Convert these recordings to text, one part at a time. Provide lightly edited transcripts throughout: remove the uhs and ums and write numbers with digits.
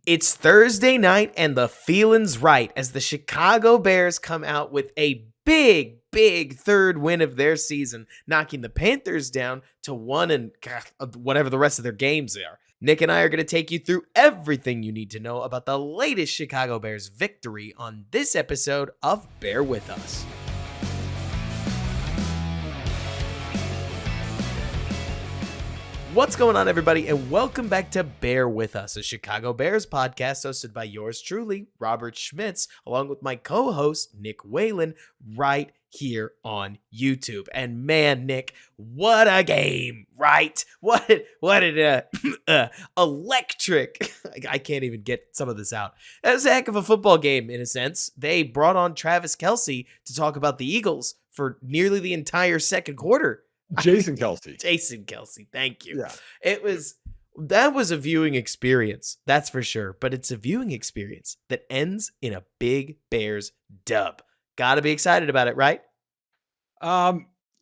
It's Thursday night and the feeling's right as the Chicago Bears come out with a big third win of their season, knocking the Panthers down to 1 and whatever the rest of their games are. Nick and I are going to take you through everything you need to know about the latest Chicago Bears victory on this episode of Bear With Us. What's going on, everybody, and welcome back to Bear With Us, a Chicago Bears podcast hosted by yours truly, Robert Schmitz, along with my co-host, Nick Whalen, right here on YouTube. And man, Nick, what a game, right? What an electric, I can't even get some of this out. That was a heck of a football game, in a sense. They brought on Travis Kelce to talk about the Eagles for nearly the entire second quarter. Jason Kelce, thank you. Yeah. That was a viewing experience, that's for sure. But it's a viewing experience that ends in a big Bears dub. Gotta be excited about it, right?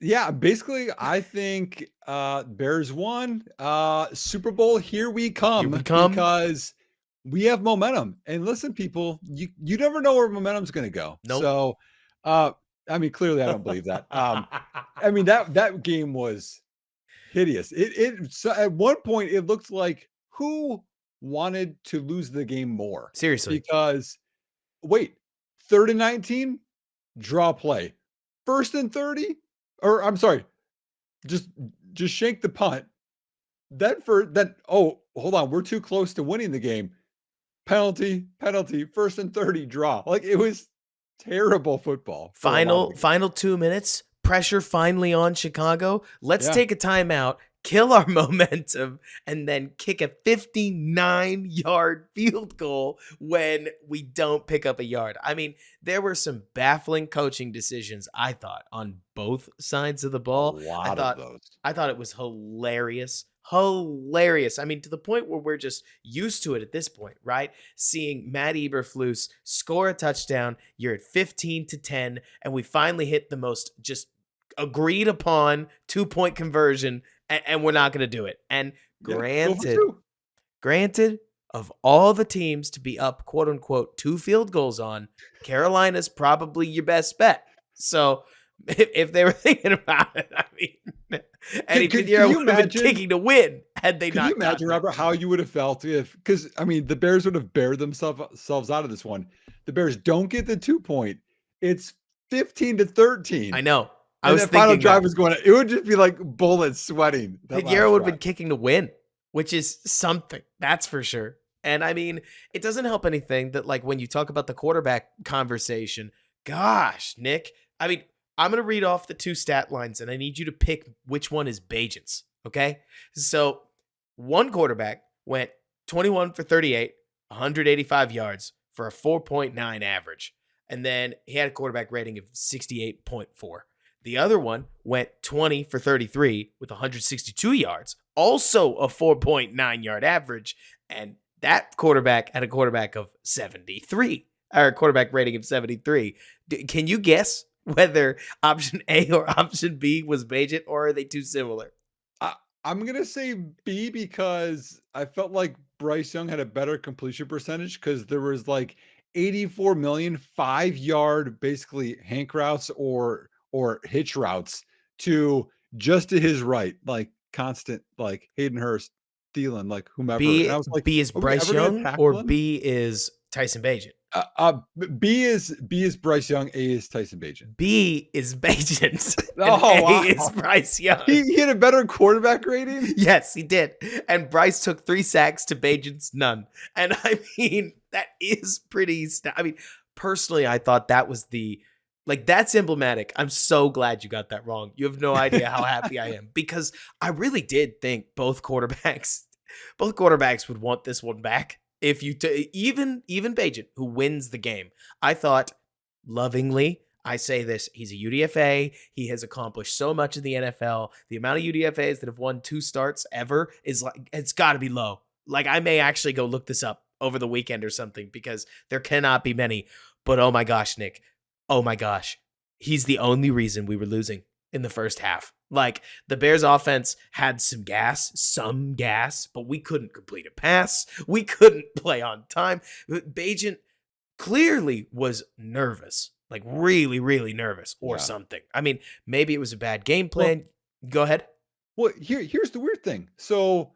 Yeah, basically, I think Bears won. Super Bowl, here we come. Because we have momentum. And listen, people, you never know where momentum's going to go. Nope. So, I mean, clearly, I don't believe that. I mean, that game was hideous. So at one point, it looked like who wanted to lose the game more? Seriously. Because, wait, 3rd and 19, draw play. 1st and 30, or I'm sorry, just shank the punt. Oh, hold on, we're too close to winning the game. Penalty, 1st and 30, draw. Like, it was terrible football. Final 2 minutes. Pressure finally on Chicago. Let's take a timeout, kill our momentum, and then kick a 59-yard field goal when we don't pick up a yard. I mean, there were some baffling coaching decisions, I thought, on both sides of the ball. A lot of those. I thought it was hilarious. Hilarious. I mean, to the point where we're just used to it at this point, right? Seeing Matt Eberflus score a touchdown, you're at 15-10, and we finally hit the most just agreed upon 2-point conversion, and we're not going to do it. And granted, of all the teams to be up, quote unquote, 2 field goals on, Carolina's probably your best bet. So if they were thinking about it, I mean, Eddie Pinheiro would have been kicking to win had they not. Can you imagine, Robert, how you would have felt because I mean, the Bears would have bared themselves out of this one. The Bears don't get the 2-point. It's 15-13. I know. I was thinking final drive was going. It would just be like bullets sweating. Pinheiro would have been kicking to win, which is something. That's for sure. And I mean, it doesn't help anything that, like, when you talk about the quarterback conversation, gosh, Nick, I mean, I'm going to read off the 2 stat lines, and I need you to pick which one is Bagent's, okay? So one quarterback went 21 for 38, 185 yards for a 4.9 average. And then he had a quarterback rating of 68.4. The other one went 20 for 33 with 162 yards, also a 4.9 yard average. And that quarterback had a quarterback of 73, or a quarterback rating of 73. Can you guess whether option A or option B was Bagent, or are they too similar? I'm going to say B because I felt like Bryce Young had a better completion percentage because there was like 84 million 5-yard basically hank routes or hitch routes to his right, like constant, like Hayden Hurst, Thielen, like whomever. B, I was like, B is Bryce Young or B is Tyson Bagent? B is Bryce Young. A is Tyson Bagent. B is Bagent. Wow. A is Bryce Young. He had a better quarterback rating? Yes, he did. And Bryce took 3 sacks to Bagent's none. And I mean, that is pretty. I mean, personally, I thought that was that's emblematic. I'm so glad you got that wrong. You have no idea how happy I am, because I really did think both quarterbacks would want this one back. If you even Bagent, who wins the game, I thought, lovingly, I say this, he's a UDFA. He has accomplished so much in the NFL. The amount of UDFAs that have won 2 starts ever is like, it's got to be low. Like, I may actually go look this up over the weekend or something, because there cannot be many. But oh my gosh, Nick. Oh my gosh. He's the only reason we were losing in the first half. Like the Bears offense had some gas, but we couldn't complete a pass. We couldn't play on time. Bagent clearly was nervous, like really, really nervous or Yeah. something. I mean, maybe it was a bad game Well, plan. Go ahead. here's the weird thing. So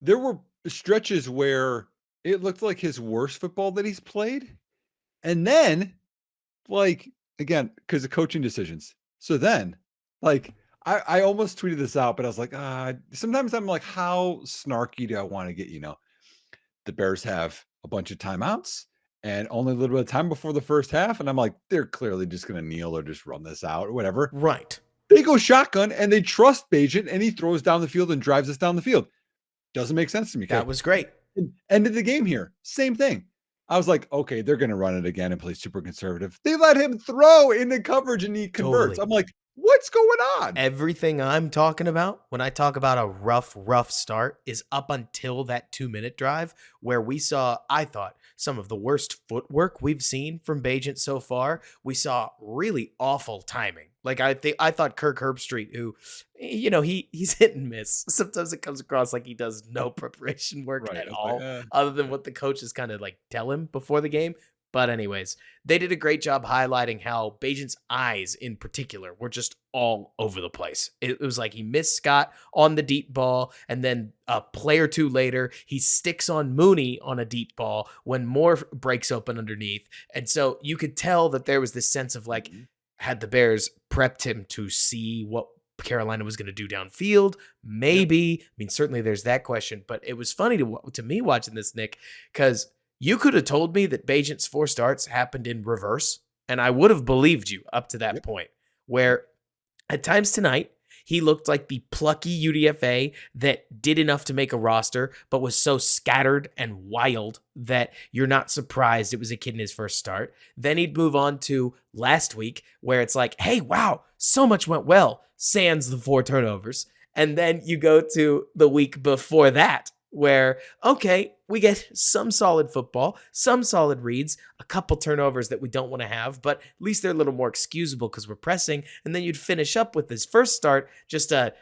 there were stretches where it looked like his worst football that he's played. And then, like, again, because of coaching decisions. So then, like, I almost tweeted this out, but I was like, sometimes I'm like, how snarky do I want to get? The Bears have a bunch of timeouts and only a little bit of time before the first half. And I'm like, they're clearly just going to kneel or just run this out or whatever. Right. They go shotgun and they trust Bagent and he throws down the field and drives us down the field. Doesn't make sense to me. That Okay. was great. End of the game here. Same thing. I was like, okay, they're going to run it again and play super conservative. They let him throw into coverage and he converts. Totally. I'm like, what's going on? Everything I'm talking about when I talk about a rough start is up until that 2-minute drive where we saw, I thought, some of the worst footwork we've seen from Bagent so far. We saw really awful timing. Like I thought Kirk Herbstreit, who, he's hit and miss. Sometimes it comes across like he does no preparation work Right. at I was like, all, other than what the coaches kind of like tell him before the game. But anyways, they did a great job highlighting how Bagent's eyes in particular were just all over the place. It was like he missed Scott on the deep ball, and then a play or two later, he sticks on Mooney on a deep ball when Moore breaks open underneath. And so you could tell that there was this sense of like, had the Bears prepped him to see what Carolina was going to do downfield? Maybe. I mean, certainly there's that question, but it was funny to me watching this, Nick, because you could have told me that Bagent's 4 starts happened in reverse, and I would have believed you up to that point, where at times tonight, he looked like the plucky UDFA that did enough to make a roster, but was so scattered and wild that you're not surprised it was a kid in his first start. Then he'd move on to last week, where it's like, hey, wow, so much went well, sans the 4 turnovers. And then you go to the week before that, where, okay, we get some solid football, some solid reads, a couple turnovers that we don't want to have, but at least they're a little more excusable because we're pressing. And then you'd finish up with his first start, just a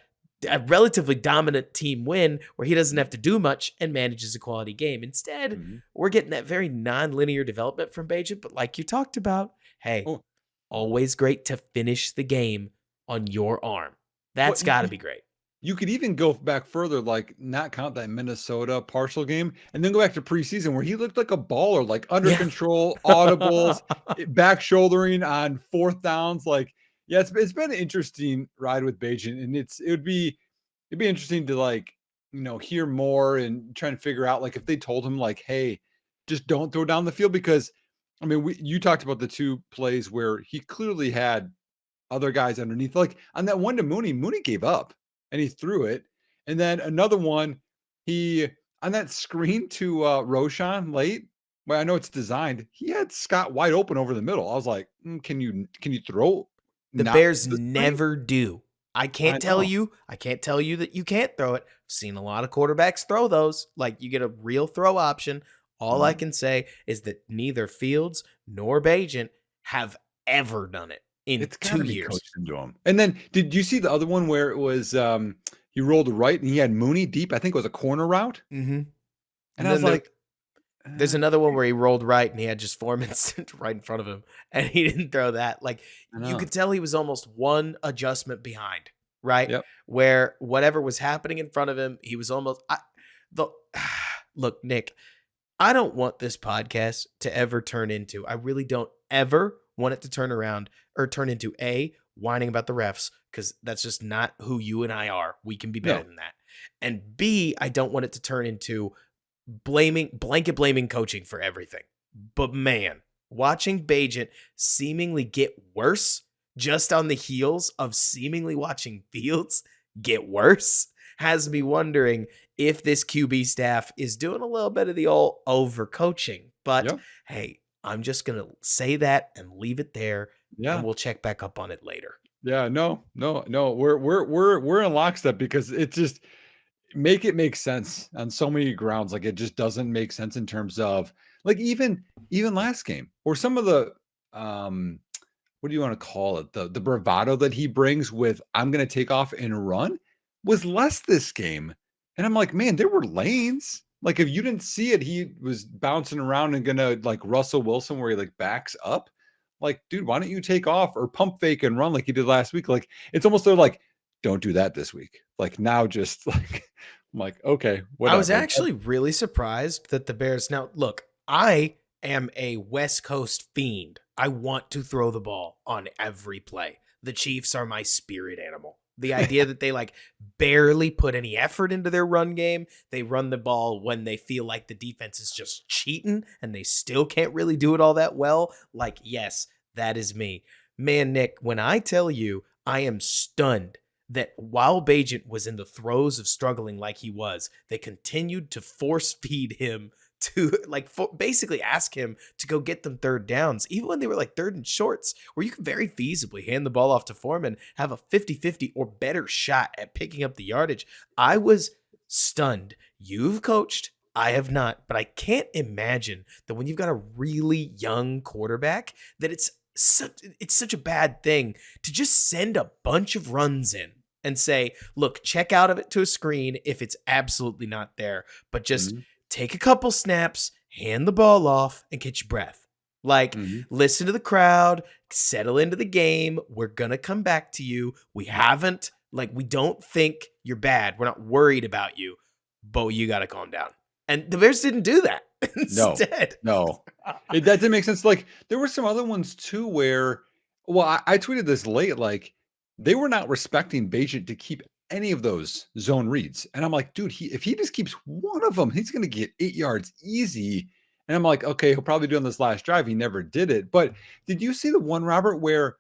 relatively dominant team win where he doesn't have to do much and manages a quality game. Instead, we're getting that very non-linear development from Bagent, but like you talked about, hey, always great to finish the game on your arm. That's got to be great. You could even go back further, like not count that Minnesota partial game, and then go back to preseason where he looked like a baller, like under control, audibles, back shouldering on 4th downs. Like, yeah, it's been an interesting ride with Bagent, and it'd be interesting to hear more and try and figure out like if they told him like, hey, just don't throw down the field, because I mean you talked about the 2 plays where he clearly had other guys underneath. Like on that one to Mooney gave up and he threw it. And then another one, he on that screen to Roshan late, where I know it's designed, he had Scott wide open over the middle. I was like, can you throw? The Bears never do. I can't tell you that you can't throw it. I've seen a lot of quarterbacks throw those. Like you get a real throw option. All I can say is that neither Fields nor Bagent have ever done it in 2 years. Into him. And then did you see the other one where it was he rolled right and he had Mooney deep? I think it was a corner route. Mm-hmm. And I was like, there's another one where he rolled right and he had just Foreman right in front of him and he didn't throw that. Like you could tell he was almost one adjustment behind, right? Yep. Where whatever was happening in front of him, he was almost look, Nick, I don't want this podcast to ever turn into, I really don't ever want it to turn around or turn into whining about the refs, because that's just not who you and I are. We can be better than that. And B, I don't want it to turn into blanket blaming coaching for everything. But man, watching Bagent seemingly get worse just on the heels of seemingly watching Fields get worse has me wondering if this QB staff is doing a little bit of the old overcoaching. But hey, I'm just going to say that and leave it there. And we'll check back up on it later. Yeah, no. We're in lockstep, because it just make sense on so many grounds. Like it just doesn't make sense in terms of like even last game or some of the what do you want to call it? The bravado that he brings with I'm going to take off and run was less this game. And I'm like, man, there were lanes. Like if you didn't see it, he was bouncing around and gonna like Russell Wilson where he like backs up. Like, dude, why don't you take off or pump fake and run like you did last week? Like it's almost they're like, don't do that this week. Like now just like I'm like, okay, I was whatever. actually really surprised that the Bears. Now, look, I am a West Coast fiend. I want to throw the ball on every play. The Chiefs are my spirit animal. The idea that they like barely put any effort into their run game, they run the ball when they feel like the defense is just cheating and they still can't really do it all that well. Like, yes, that is me. Man, Nick, when I tell you I am stunned that while Bagent was in the throes of struggling like he was, they continued to force feed him to like basically ask him to go get them third downs, even when they were like third and shorts, where you could very feasibly hand the ball off to Foreman, have a 50-50 or better shot at picking up the yardage. I was stunned. You've coached. I have not, but I can't imagine that when you've got a really young quarterback that it's such a bad thing to just send a bunch of runs in and say, look, check out of it to a screen if it's absolutely not there, but just Mhm, take a couple snaps, hand the ball off, and catch your breath. Like, mhm. listen to the crowd, settle into the game. We're going to come back to you. We don't think you're bad. We're not worried about you, but you got to calm down. And the Bears didn't do that. No, Instead, no. That didn't make sense. Like there were some other ones too where, well, I tweeted this late, like they were not respecting Bagent to keep any of those zone reads. And I'm like, dude, if he just keeps one of them, he's gonna get 8 yards easy. And I'm like, okay, he'll probably do on this last drive. He never did it. But did you see the one, Robert, where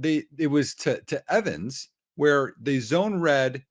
it was to Evans, where they zone read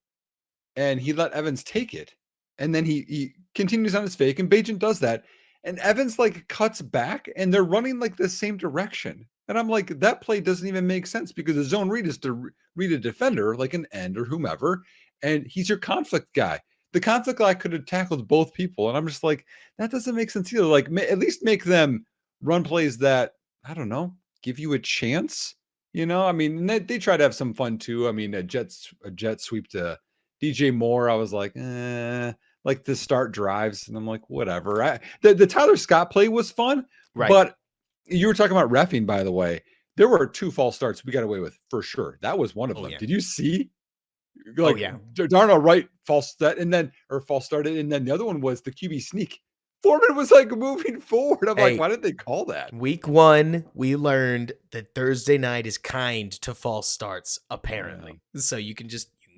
and he let Evans take it. And then he continues on his fake, and Bagent does that. And Evans like cuts back, and they're running like the same direction. And I'm like, that play doesn't even make sense because the zone read is to read a defender, like an end or whomever, and he's your conflict guy. The conflict guy could have tackled both people, and I'm just like, that doesn't make sense either. Like, at least make them run plays that I don't know, give you a chance. I mean, they try to have some fun too. I mean, a jet sweep to DJ Moore, I was like to start drives, and I'm like, whatever. The Tyler Scott play was fun, right. but you were talking about reffing, by the way. There were 2 false starts we got away with for sure. That was one of Oh, them. yeah. Did you see? Oh, Like yeah. Darnell Wright false start and then or false started, and then the other one was the QB sneak. Foreman was like moving forward. I'm like, Hey, why did they call that? week 1, we learned that Thursday night is kind to false starts, Yeah, apparently. So you can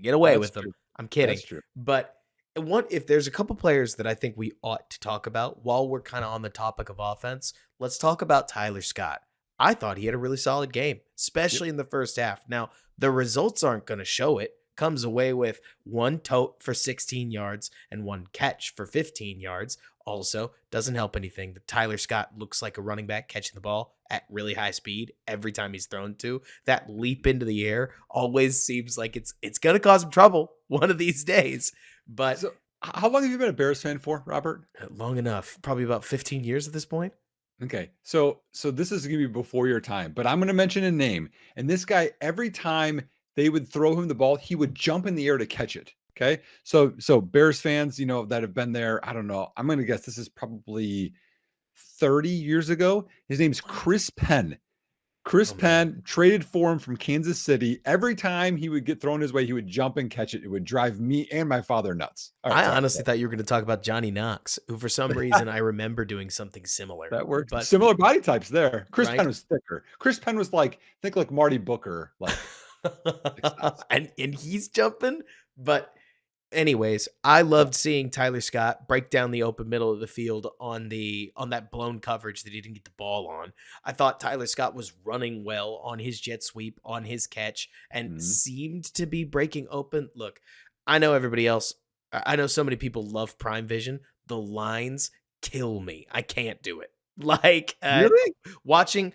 get away that's with them. true. I'm kidding. That's true. But if there's a couple players that I think we ought to talk about while we're kind of on the topic of offense, let's talk about Tyler Scott. I thought he had a really solid game, Yep. especially in the first half. Now, the results aren't going to show it. Comes away with one tote for 16 yards and one catch for 15 yards. Also, doesn't help anything that Tyler Scott looks like a running back catching the ball at really high speed every time he's thrown to. That leap into the air always seems like it's going to cause him trouble one of these days. But So how long have you been a Bears fan for, Robert? long enough, probably about 15 years at this point. Okay. So this is gonna be before your time, but I'm gonna mention a name. And this guy, every time they would throw him the ball, he would jump in the air to catch it. Okay. So Bears fans, that have been there, I don't know. I'm gonna guess this is probably 30 years ago. His name's What? Chris Penn. Chris Oh man. Penn traded for him from Kansas City. Every time he would get thrown his way, he would jump and catch it. It would drive me and my father nuts. All right, I sorry. honestly thought you were going to talk about Johnny Knox, who for some reason I remember doing something similar. That works. But Similar body types there. Chris Penn right. was thicker. Chris Penn was like, think like Marty Booker, like size. and he's jumping, but anyways, I loved seeing Tyler Scott break down the open middle of the field on that blown coverage that he didn't get the ball on. I thought Tyler Scott was running well on his jet sweep, on his catch, and Mhm. seemed to be breaking open. Look, I know everybody else. I know so many people love Prime Vision. The lines kill me. I can't do it. Like Really? watching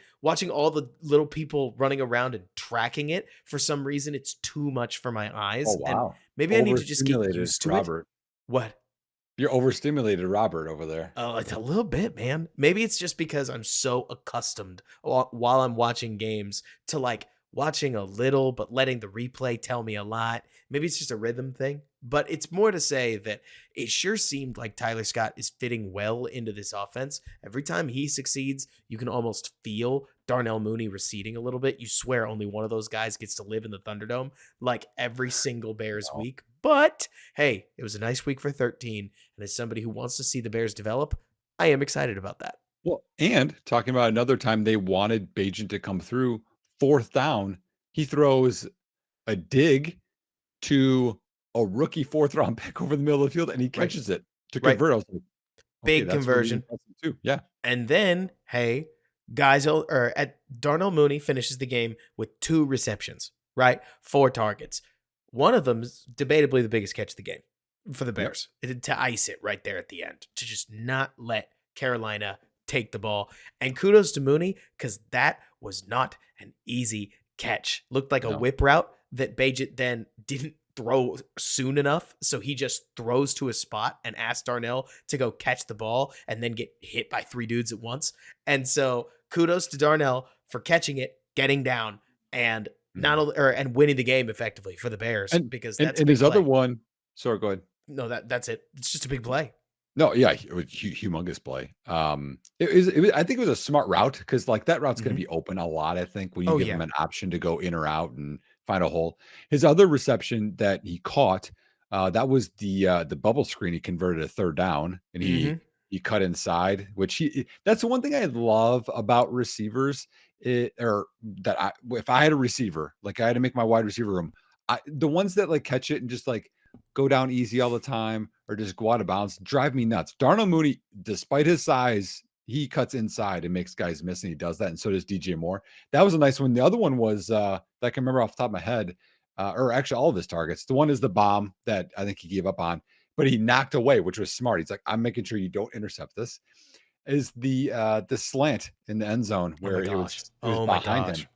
all the little people running around and tracking it, for some reason it's too much for my Oh, eyes, and wow. maybe I need to just get Overstimulated, used to it. Robert. What? You're overstimulated, Robert, over there. Oh, it's a little bit, man. Maybe it's just because I'm so accustomed while I'm watching games to like watching a little, but letting the replay tell me a lot. Maybe it's just a rhythm thing, but it's more to say that it sure seemed like Tyler Scott is fitting well into this offense. Every time he succeeds, you can almost feel Darnell Mooney receding a little bit. You swear only one of those guys gets to live in the Thunderdome like every single Bears Wow. week. But hey, it was a nice week for 13. And as somebody who wants to see the Bears develop, I am excited about that. Well, and talking about another time they wanted Bagent to come through, 4th down, he throws a dig to a rookie 4th round pick over the middle of the field, and he Right. catches it to Right. convert. I was like, okay, Big that's really conversion. impressive too. Yeah. And then, hey, Darnell Mooney finishes the game with 2 receptions, right? 4 targets. One of them is debatably the biggest catch of the game for the Yep. Bears. To ice it right there at the end, to just not let Carolina take the ball. And kudos to Mooney, because that was not an easy catch. Looked like a No. whip route that Bagent then didn't throw soon enough. So he just throws to a spot and asks Darnell to go catch the ball and then get hit by 3 dudes at once. And so kudos to Darnell for catching it, getting down, and not Mhm. only and winning the game effectively for the Bears, And because and that's a and big his other play. one, sorry, go ahead. No, that's it. It's just a big play. No, yeah, it was humongous play. It was I think it was a smart route because like that route's going to Mhm. be open a lot. I think when you Oh give him yeah. an option to go in or out and find a hole. His other reception that he caught, that was the bubble screen. He converted a 3rd down and he Mhm. he cut inside, which that's the one thing I love about receivers. Or that if I had a receiver, like I had to make my wide receiver room, the ones that like catch it and just like go down easy all the time or just go out of bounds drive me nuts. Darnell Mooney, despite his size, he cuts inside and makes guys miss, and he does that. And so does DJ Moore. That was a nice one. The other one was that I can remember off the top of my head, or actually all of his targets. The one is the bomb that I think he gave up on, but he knocked away, which was smart. He's like, I'm making sure you don't intercept this. Is the slant in the end zone Oh my where gosh. it was Oh my behind gosh. him.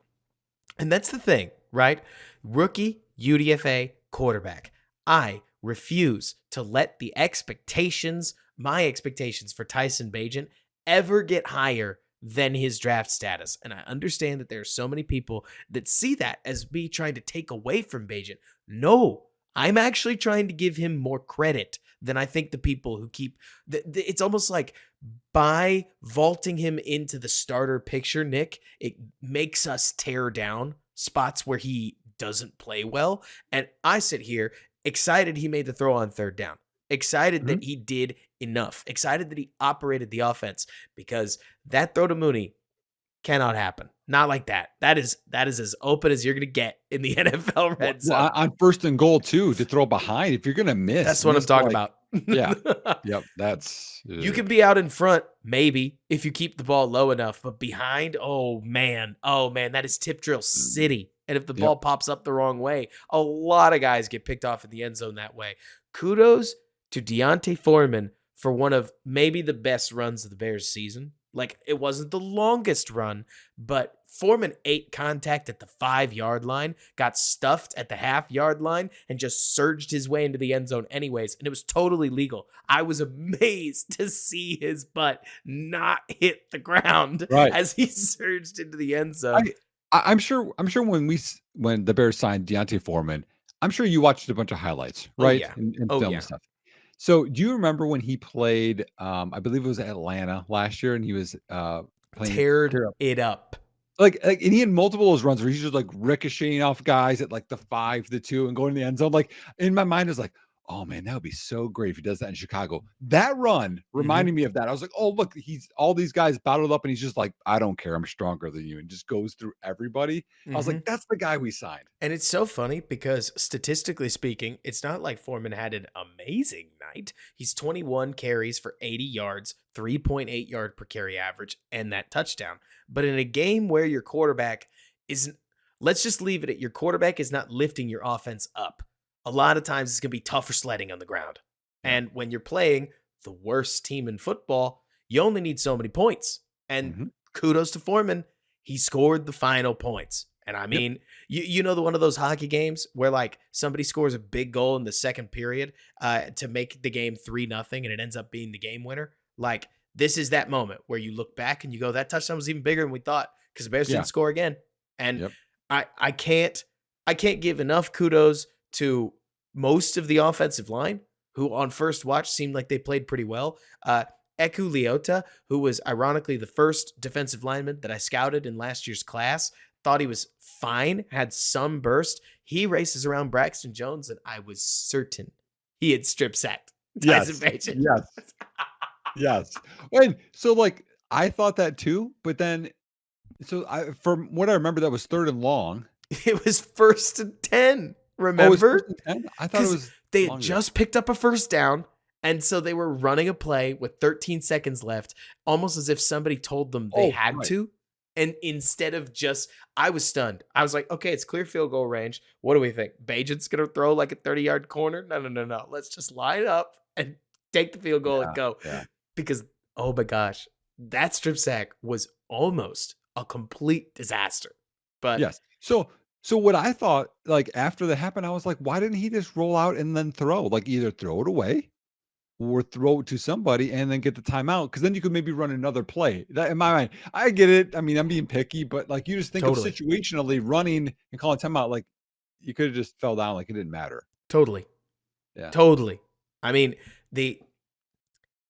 And that's the thing, right? Rookie UDFA quarterback. I refuse to let my expectations for Tyson Bagent, ever get higher than his draft status. And I understand that there are so many people that see that as me trying to take away from Bagent. No, I'm actually trying to give him more credit than I think the people who keep. It's almost like by vaulting him into the starter picture, Nick, it makes us tear down spots where he doesn't play well. And I sit here excited he made the throw on 3rd down, excited Mhm. that he did enough, excited that he operated the offense, because that throw to Mooney cannot happen. Not like that. That is as open as you're going to get in the NFL red zone. On 1st and goal too, to throw behind, if you're gonna That's what I'm miss talking like about. yeah. Yep, that's You can be out in front, maybe, if you keep the ball low enough, but behind, oh man, that is tip drill mm, city. And if the ball yep. pops up the wrong way, a lot of guys get picked off in the end zone that way. Kudos to Deontay Foreman for one of maybe the best runs of the Bears season. Like, it wasn't the longest run, but Foreman ate contact at the 5-yard line, got stuffed at the half-yard line, and just surged his way into the end zone anyways. And it was totally legal. I was amazed to see his butt not hit the ground Right. as he surged into the end I zone. I'm sure when the Bears signed Deontay Foreman, I'm sure you watched a bunch of highlights, Oh, right? yeah. And Oh, film and yeah. stuff. So, do you remember when he played, I believe it was Atlanta last year and he was, playing Teared Carol it up. and he had multiple of those runs where he's just, like, ricocheting off guys at, like, the 5, the 2, and going to the end zone, like, in my mind, I was like, "Oh, man, that would be so great if he does that in Chicago." That run Mhm. reminded me of that. I was like, "Oh, look, he's all these guys battled up, and he's just like, I don't care, I'm stronger than you,' and just goes through everybody." I was like, Mhm. "That's the guy we signed." And it's so funny because statistically speaking, it's not like Foreman had an amazing night. He's 21 carries for 80 yards, 3.8 yard per carry average, and that touchdown. But in a game where your quarterback isn't, let's just leave it at your quarterback is not lifting your offense up. A lot of times it's going to be tougher sledding on the ground. Yeah. And when you're playing the worst team in football, you only need so many points. And Mhm. kudos to Foreman. He scored the final points. And I Yep. mean, you know, one of those hockey games where like somebody scores a big goal in the second period to make the game 3-0 and it ends up being the game winner. Like this is that moment where you look back and you go, that touchdown was even bigger than we thought because the Bears Yeah. didn't score again. And Yep. I can't give enough kudos to most of the offensive line who on first watch seemed like they played pretty well. Eku Leota, who was ironically the first defensive lineman that I scouted in last year's class, thought he was fine, had some burst. He races around Braxton Jones, and I was certain he had strip sacked Tyson Yes. Bagent. Yes. Yes. And so like I thought that too, but then from what I remember, that was 3rd and long. It was 1st and 10. Oh, it's Remember? 1st and 10? I thought it was They had longer. just picked up a first down, and so they were running a play with 13 seconds left, almost as if somebody told them they had right. to. And instead of just, I was stunned. I was like, okay, it's clear field goal range. What do we think? Bagent's going to throw like a 30-yard corner? No. Let's just line up and take the field goal and go. Yeah. Because, oh my gosh, that strip sack was almost a complete disaster. But Yes. So what I thought, like, after that happened, I was like, why didn't he just roll out and then throw? Like, either throw it away or throw it to somebody and then get the timeout, because then you could maybe run another play. That in my mind, I get it. I mean, I'm being picky, but like you just think Totally. of situationally running and calling timeout, like you could have just fell down, like it didn't matter. Totally. Yeah. Totally. I mean, it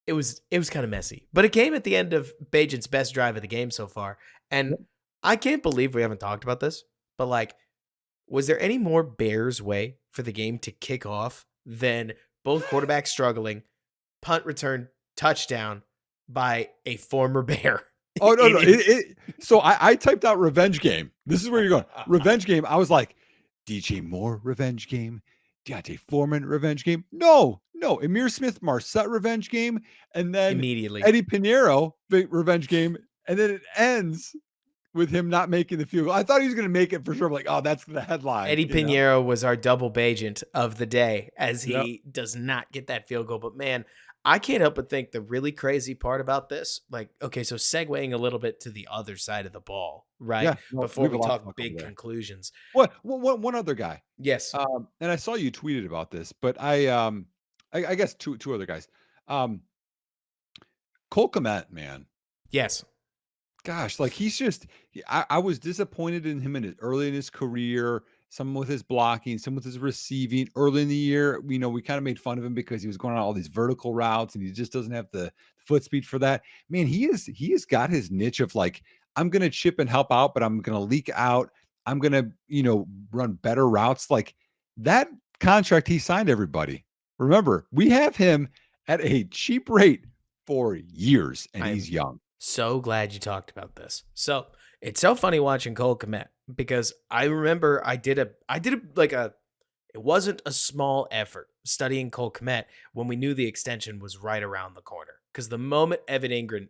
was kind of messy, but it came at the end of Bagent's best drive of the game so far. And I can't believe we haven't talked about this, but like, was there any more Bears way for the game to kick off than both quarterbacks struggling, punt return, touchdown by a former Bear? Oh, no. So I typed out revenge game. This is where you're going. Revenge game. I was like, DJ Moore revenge game. Deontay Foreman revenge game. No. Emir Smith Marset revenge game. And then Immediately. Eddie Pinheiro revenge game. And then it ends with him not making the field goal. I thought he was going to make it for sure. I'm like, oh, that's the headline. Eddie Pinheiro was our double Bagent of the day as he does not get that field goal. But man, I can't help but think the really crazy part about this, like, okay, so segueing a little bit to the other side of the ball, right? Yeah, no, Before we we have a lot to talk talk big over there. conclusions. What one other guy? Yes. And I saw you tweeted about this, but I guess two other guys. Cole Kmet, man. Yes. Gosh, like I was disappointed in him early in his career, some with his blocking, some with his receiving. Early in the year, we kind of made fun of him because he was going on all these vertical routes and he just doesn't have the foot speed for that. Man, he has got his niche of like, I'm gonna chip and help out, but I'm gonna leak out. I'm gonna, run better routes. Like that contract he signed, everybody. Remember, we have him at a cheap rate for years, and he's young. So glad you talked about this. So it's so funny watching Cole Kmet because I remember I did it wasn't a small effort studying Cole Kmet when we knew the extension was right around the corner. Because the moment Evan Ingram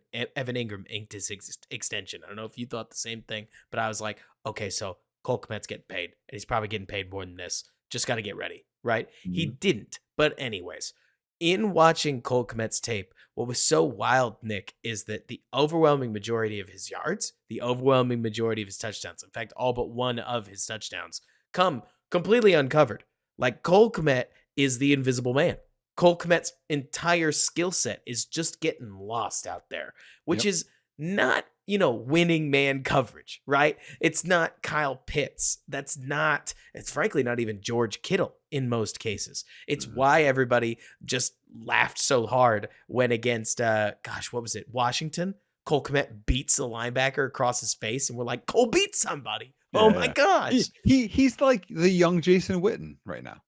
inked his extension, I don't know if you thought the same thing, but I was like, okay, so Cole Kmet's getting paid, and he's probably getting paid more than this. Just got to get ready, right? Mm-hmm. He didn't. But anyways, in watching Cole Kmet's tape, what was so wild, Nick, is that the overwhelming majority of his yards, the overwhelming majority of his touchdowns, in fact, all but one of his touchdowns, come completely uncovered. Like Cole Kmet is the invisible man. Cole Kmet's entire skill set is just getting lost out there, which is not, winning man coverage, right? It's not Kyle Pitts. It's frankly not even George Kittle in most cases. It's why everybody just laughed so hard when against, what was it? Washington? Cole Kmet beats the linebacker across his face and we're like, Cole beat somebody. Yeah. Oh my gosh. He's like the young Jason Witten right now.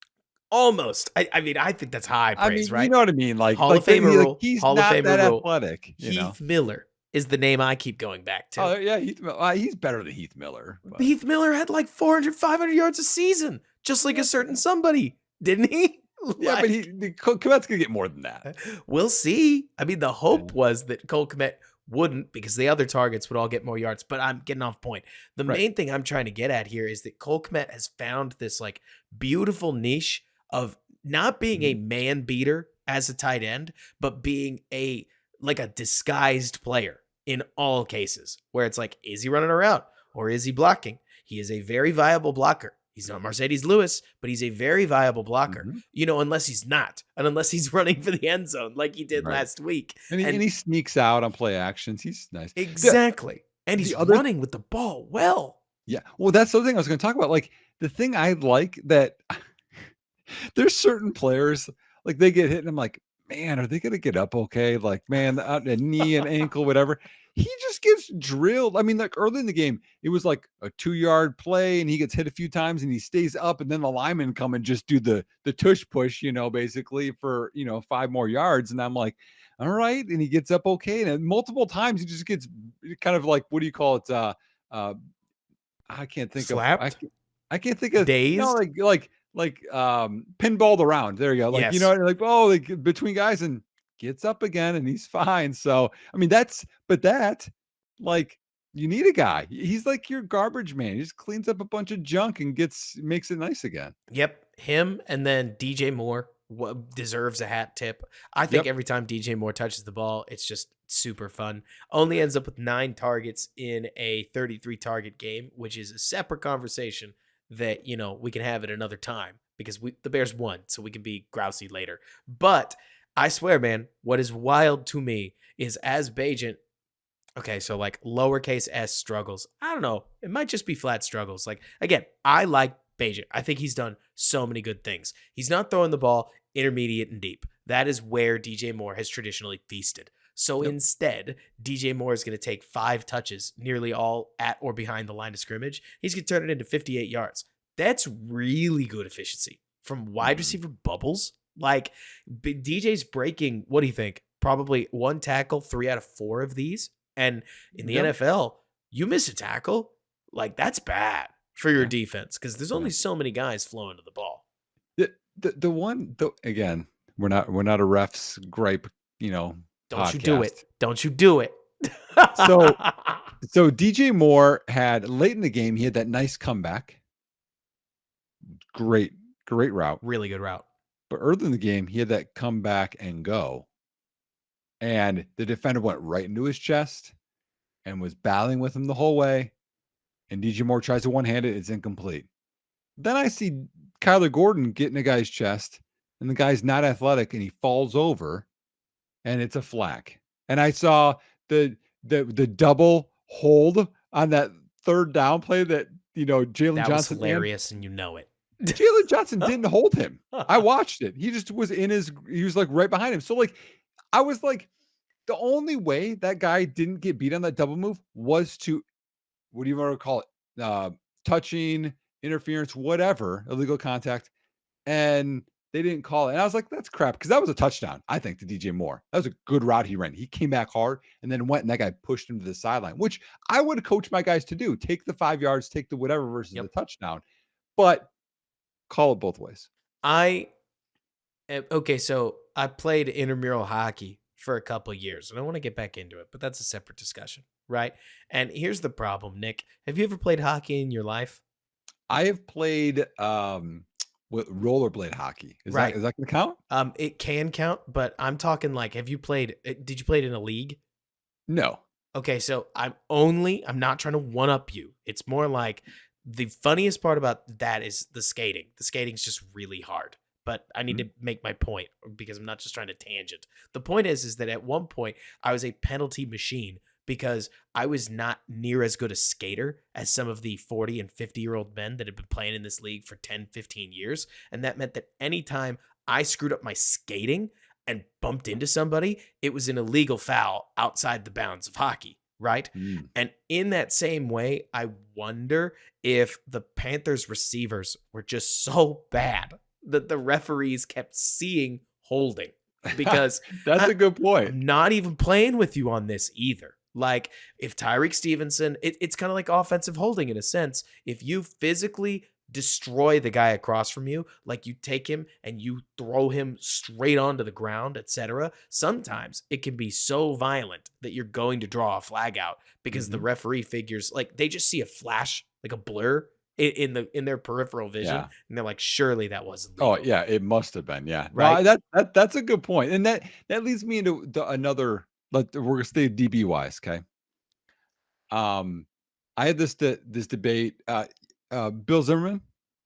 Almost. I mean, I think that's high praise, right? You know what I mean? Like Hall of Famer rule. He's Hall not of Famer that rule. athletic. Heath Miller is the name I keep going back to. Oh yeah, Heath Miller. He's better than Heath Miller. But Heath Miller had like 400, 500 yards a season, just like a certain somebody, didn't he? Yeah, but Kmet's gonna get more than that. We'll see. I mean, the hope was that Cole Kmet wouldn't, because the other targets would all get more yards, but I'm getting off point. The main thing I'm trying to get at here is that Cole Kmet has found this like beautiful niche of not being a man beater as a tight end, but being a disguised player in all cases, where it's like, is he running a route or is he blocking? He is a very viable blocker. He's not Mercedes Lewis, but he's a very viable blocker, Mhm. unless he's not, and unless he's running for the end zone like he did Right. last week. And he And and he sneaks out on play actions. He's nice. exactly. And he's The other running with the ball well. Yeah, well, that's the other thing I was gonna talk about, like, the thing I like that there's certain players, like, they get hit, and I'm like, "Man, are they gonna get up okay?" Like, man, a knee and ankle, whatever. He just gets drilled. I mean, like, early in the game, it was like a 2-yard play, and he gets hit a few times, and he stays up, and then the linemen come and just do the tush push, basically for, 5 more yards, and I'm like, "Alright," and he gets up okay, and then multiple times, he just gets kind of like, what do you call it? Uh I can't think of Slapped, I can't think of no, dazed. pinballed around. There you go. Like, Yes. like, oh, like between guys and gets up again and he's fine. So, I mean, like, you need a guy. He's like your garbage man. He just cleans up a bunch of junk and makes it nice again. Yep, him and then DJ Moore deserves a hat tip. I think Yep. every time DJ Moore touches the ball, it's just super fun. Only ends up with 9 targets in a 33 target game, which is a separate conversation that, we can have at another time because the Bears won, so we can be grousy later. But I swear, man, what is wild to me is as Bagent. Okay, so like lowercase s struggles. I don't know. It might just be flat struggles. Like, again, I like Bagent. I think he's done so many good things. He's not throwing the ball intermediate and deep. That is where DJ Moore has traditionally feasted. So Yep. instead, DJ Moore is going to take 5 touches, nearly all at or behind the line of scrimmage. He's going to turn it into 58 yards. That's really good efficiency from wide Mhm. receiver bubbles. Like, DJ's breaking, what do you think? Probably 1 tackle, 3 out of 4 of these. And in the Yep. NFL, you miss a tackle, like that's bad for your Yeah. defense because there's Yeah. only so many guys flowing to the ball. The one the again, we're not a refs gripe, Don't you do it. podcast. Don't you do it. So So DJ Moore had late in the game, he had that nice comeback. Great, great route. Really good route. But early in the game, he had that come back and go. And the defender went right into his chest and was battling with him the whole way. And DJ Moore tries to one-hand it, it's incomplete. Then I see Kyler Gordon get in a guy's chest, and the guy's not athletic, and he falls over, and it's a flag. And I saw the double hold on that third down play that Jalen That was Johnson and hilarious, and you know it. Jalen Johnson didn't hold him. I watched it. He just was he was like right behind him. So like I was like, the only way that guy didn't get beat on that double move was to what do you want to call it? Touching, interference, whatever, illegal contact. And they didn't call it. And I was like, that's crap. Because that was a touchdown, I think, to DJ Moore. That was a good route he ran. He came back hard and then went and that guy pushed him to the sideline, which I would coach my guys to do. Take the 5 yards, take the whatever versus the Yep. touchdown. But call it both ways. Okay, so I played intramural hockey for a couple of years, and I want to get back into it, but that's a separate discussion, right? And here's the problem, Nick. Have you ever played hockey in your life? I have played with rollerblade hockey. Right. Is that gonna count? It can count, but I'm talking like, have you played? Did you play it in a league? No. Okay, so I'm not trying to one up you. It's more like the funniest part about that is the skating. The skating's just really hard. But I need Mhm. to make my point because I'm not just trying to tangent. The point is that at one point I was a penalty machine because I was not near as good a skater as some of the 40 and 50-year-old men that had been playing in this league for 10, 15 years. And that meant that anytime I screwed up my skating and bumped into somebody, it was an illegal foul outside the bounds of hockey, right? Mm. And in that same way, I wonder if the Panthers receivers were just so bad that the referees kept seeing holding because That's a good point. I'm not even playing with you on this either. Like if Tyreek Stevenson, it's kind of like offensive holding in a sense. If you physically destroy the guy across from you, like you take him and you throw him straight onto the ground, etc., sometimes it can be so violent that you're going to draw a flag out because the Mhm. referee figures like they just see a flash, like a blur in their peripheral vision, Yeah. and they're like, surely that wasn't Oh, legal. yeah, it must have been, yeah. No, Right? that's a good point, and that leads me into another we're gonna stay DB wise, okay? Um, I had this debate, Bill Zimmerman,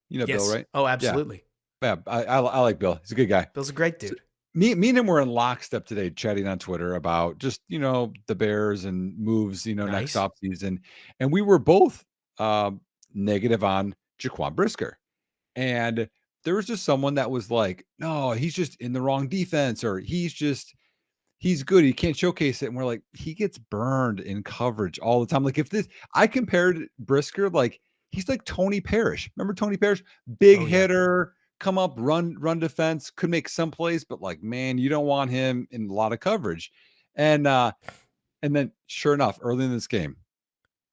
you know Bill, Yes. right? Oh, Yeah, absolutely. yeah. I like Bill. He's a good guy. Bill's a great So dude. me and him were in lockstep today, chatting on Twitter about just the Bears and moves, next Nice. offseason, and we were both negative on Jaquan Brisker, and there was just someone that was like, "No, he's just in the wrong defense," or he's good. He can't showcase it. And we're like, he gets burned in coverage all the time. Like if this, I compared Brisker, like he's like Tony Parrish. Remember Tony Parrish? Big Oh yeah. hitter, come up, run defense, could make some plays, but like, man, you don't want him in a lot of coverage. And then sure enough, early in this game,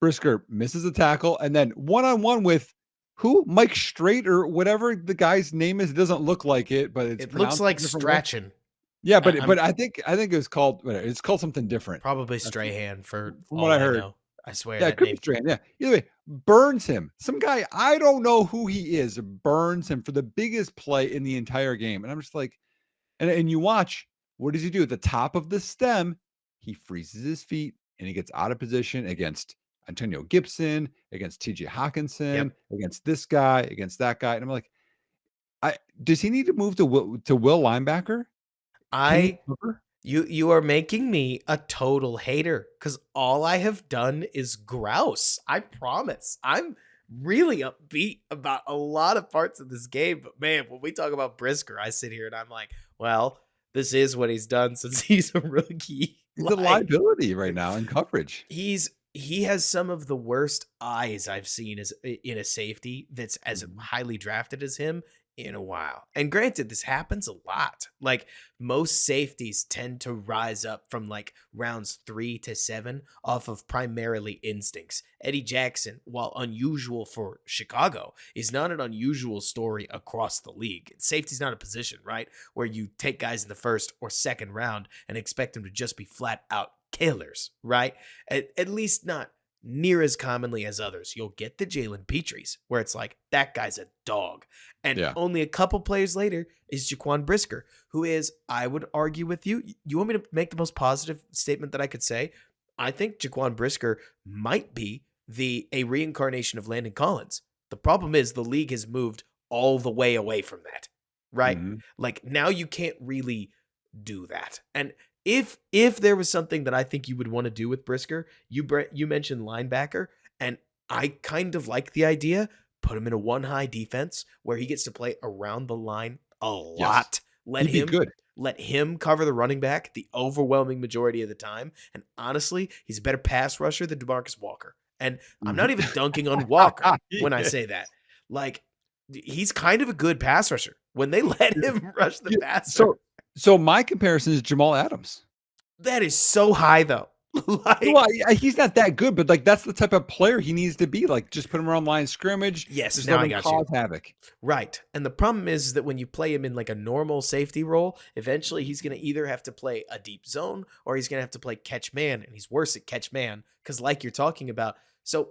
Brisker misses a tackle and then one-on-one with who? Mike Straight or whatever the guy's name is. It doesn't look like it, but it's It looks pronounced a like different way. Strachan. Yeah, I'm but I think it's called something different. probably That's Strahan for from what all I I heard. know. I swear Yeah, it that could be name. Strand, yeah. Either way, burns him. Some guy, I don't know who he is, burns him for the biggest play in the entire game. And I'm just like, and you watch, what does he do? At the top of the stem, he freezes his feet and he gets out of position against Antonio Gibson, against TJ Hawkinson, Yep. against this guy, against that guy. And I'm like, I does he need to move to Will linebacker? Can he I cover? you are making me a total hater because all I have done is grouse. I promise. I'm really upbeat about a lot of parts of this game, but man, when we talk about Brisker, I sit here and I'm like, well, this is what he's done since he's a rookie. He's a Like liability right now in coverage. he has some of the worst eyes I've seen as in a safety that's as Mhm. highly drafted as him in a while. And granted, this happens a lot. Like most safeties tend to rise up from like rounds 3 to 7 off of primarily instincts. Eddie Jackson, while unusual for Chicago, is not an unusual story across the league. Safety's not a position, right? Where you take guys in the first or second round and expect them to just be flat out killers, right? At least not near as commonly as others. You'll get the Jalen Petries, where it's like, that guy's a dog. And Yeah. only a couple plays later is Jaquan Brisker, who is, I would argue with you. You want me to make the most positive statement that I could say? I think Jaquan Brisker might be a reincarnation of Landon Collins. The problem is the league has moved all the way away from that, right? Mhm. Like now you can't really do that. And if there was something that I think you would want to do with Brisker, you mentioned linebacker, and I kind of like the idea. Put him in a one high defense where he gets to play around the line a Yes. lot. Let He'd be him good. let him cover the running back the overwhelming majority of the time. And honestly, he's a better pass rusher than DeMarcus Walker. And I'm not Mhm. even dunking on Walker when I Yeah. say that. Like he's kind of a good pass rusher when they let him rush the Yeah. passer. So my comparison is Jamal Adams. That is so high though. Well, Like he's not that good, but, like, that's the type of player he needs to be, like, just put him around line of scrimmage, yes, just now let I him got you. cause havoc. Right. And the problem is that when you play him in like a normal safety role, eventually he's going to either have to play a deep zone or he's going to have to play catch man. And he's worse at catch man because, like you're talking about. So,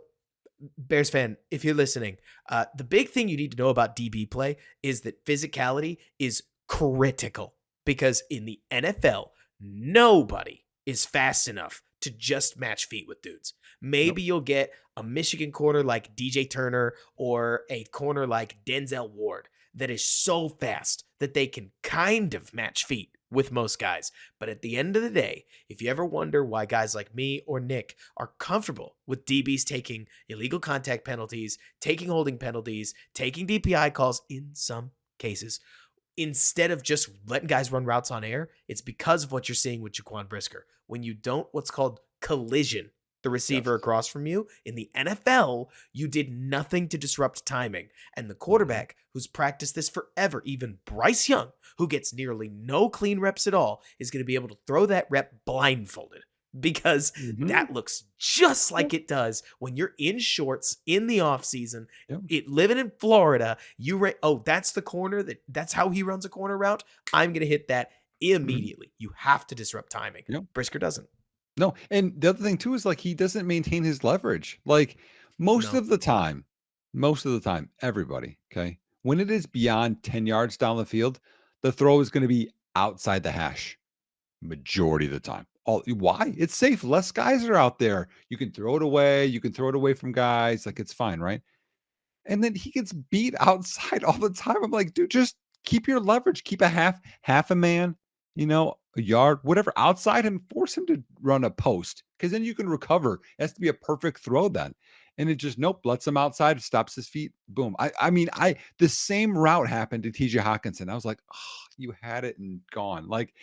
Bears fan, if you're listening, the big thing you need to know about DB play is that physicality is critical because in the NFL, nobody is fast enough to just match feet with dudes. Nope. Maybe you'll get a Michigan corner like DJ Turner or a corner like Denzel Ward that is so fast that they can kind of match feet with most guys. But at the end of the day, if you ever wonder why guys like me or Nick are comfortable with DBs taking illegal contact penalties, taking holding penalties, taking DPI calls in some cases, instead of just letting guys run routes on air, it's because of what you're seeing with Jaquan Brisker. When you don't what's called collision the receiver Yes. across from you in the NFL, you did nothing to disrupt timing. And the Mhm. quarterback who's practiced this forever, even Bryce Young, who gets nearly no clean reps at all, is going to be able to throw that rep blindfolded because Mhm. that looks just Yep. like it does when you're in shorts in the off season. Yep. It living in Florida, that's the corner that's how he runs a corner route. I'm gonna hit that Mhm. immediately. You have to disrupt timing. Yep. Brisker doesn't. No, and the other thing too is, like, he doesn't maintain his leverage. Like, most No. of the time everybody, okay, when it is beyond 10 yards down the field, the throw is gonna be outside the hash majority of the time. All why? It's safe. Less guys are out there. You can throw it away. You can throw it away from guys. Like, it's fine, right? and then he gets beat outside all the time. I'm like, dude, just keep your leverage, keep a half a man, a yard, whatever outside him, force him to run a post because then you can recover. It has to be a perfect throw then. And it just nope, lets him outside, stops his feet, boom. I mean, the same route happened to TJ Hawkinson. I was like, oh, you had it and gone. Like,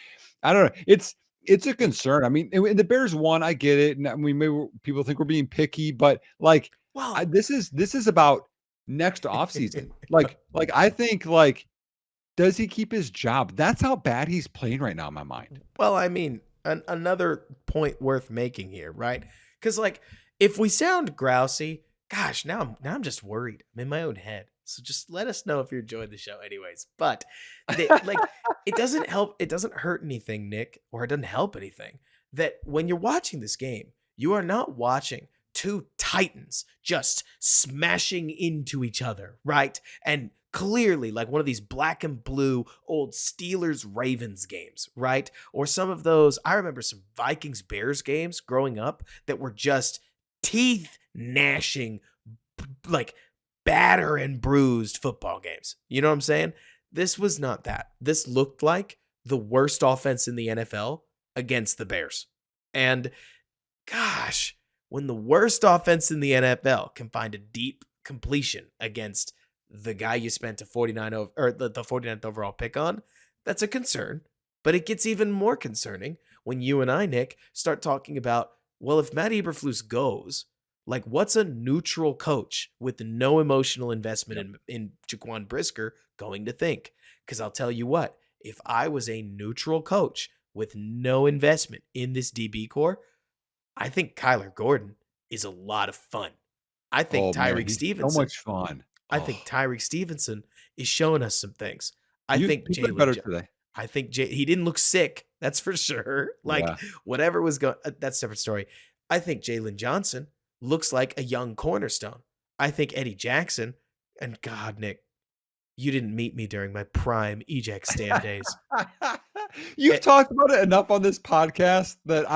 I don't know. It's a concern. I mean, and the Bears won. I get it. And I mean, maybe people think we're being picky, but like, Well, this is about next offseason. Like I think does he keep his job? That's how bad he's playing right now in my mind. well, I mean, another point worth making here, right? Because like, if we sound grousy, gosh, now I'm just worried. I'm in my own head. So just let us know if you're enjoying the show, anyways. But like, it doesn't help. It doesn't hurt anything, Nick, or it doesn't help anything that when you're watching this game, you are not watching two titans just smashing into each other, right? And clearly like one of these black and blue old Steelers Ravens games, right? Or some of those, I remember some Vikings Bears games growing up that were just teeth gnashing, like batter and bruised football games. You know what I'm saying? This was not that. This looked like the worst offense in the NFL against the Bears. And gosh, when the worst offense in the NFL can find a deep completion against the guy you spent a 49 over, or the 49th overall pick on, that's a concern. But it gets even more concerning when you and I, Nick, start talking about, well, if Matt Eberflus goes, like what's a neutral coach with no emotional investment Yep. in Jaquan Brisker going to think? Because I'll tell you what, if I was a neutral coach with no investment in this DB core, I think Kyler Gordon is a lot of fun. I think Oh man, Tyreek he's so Stevenson much fun. I think Oh, Tyreek Stevenson is showing us some things. I you think you played better today. He didn't look sick. That's for sure. Like Yeah. whatever was going, that's a separate story. I think Jalen Johnson looks like a young cornerstone. I think Eddie Jackson, and God, Nick, you didn't meet me during my prime Eject stand days. You've Eh, talked about it enough on this podcast that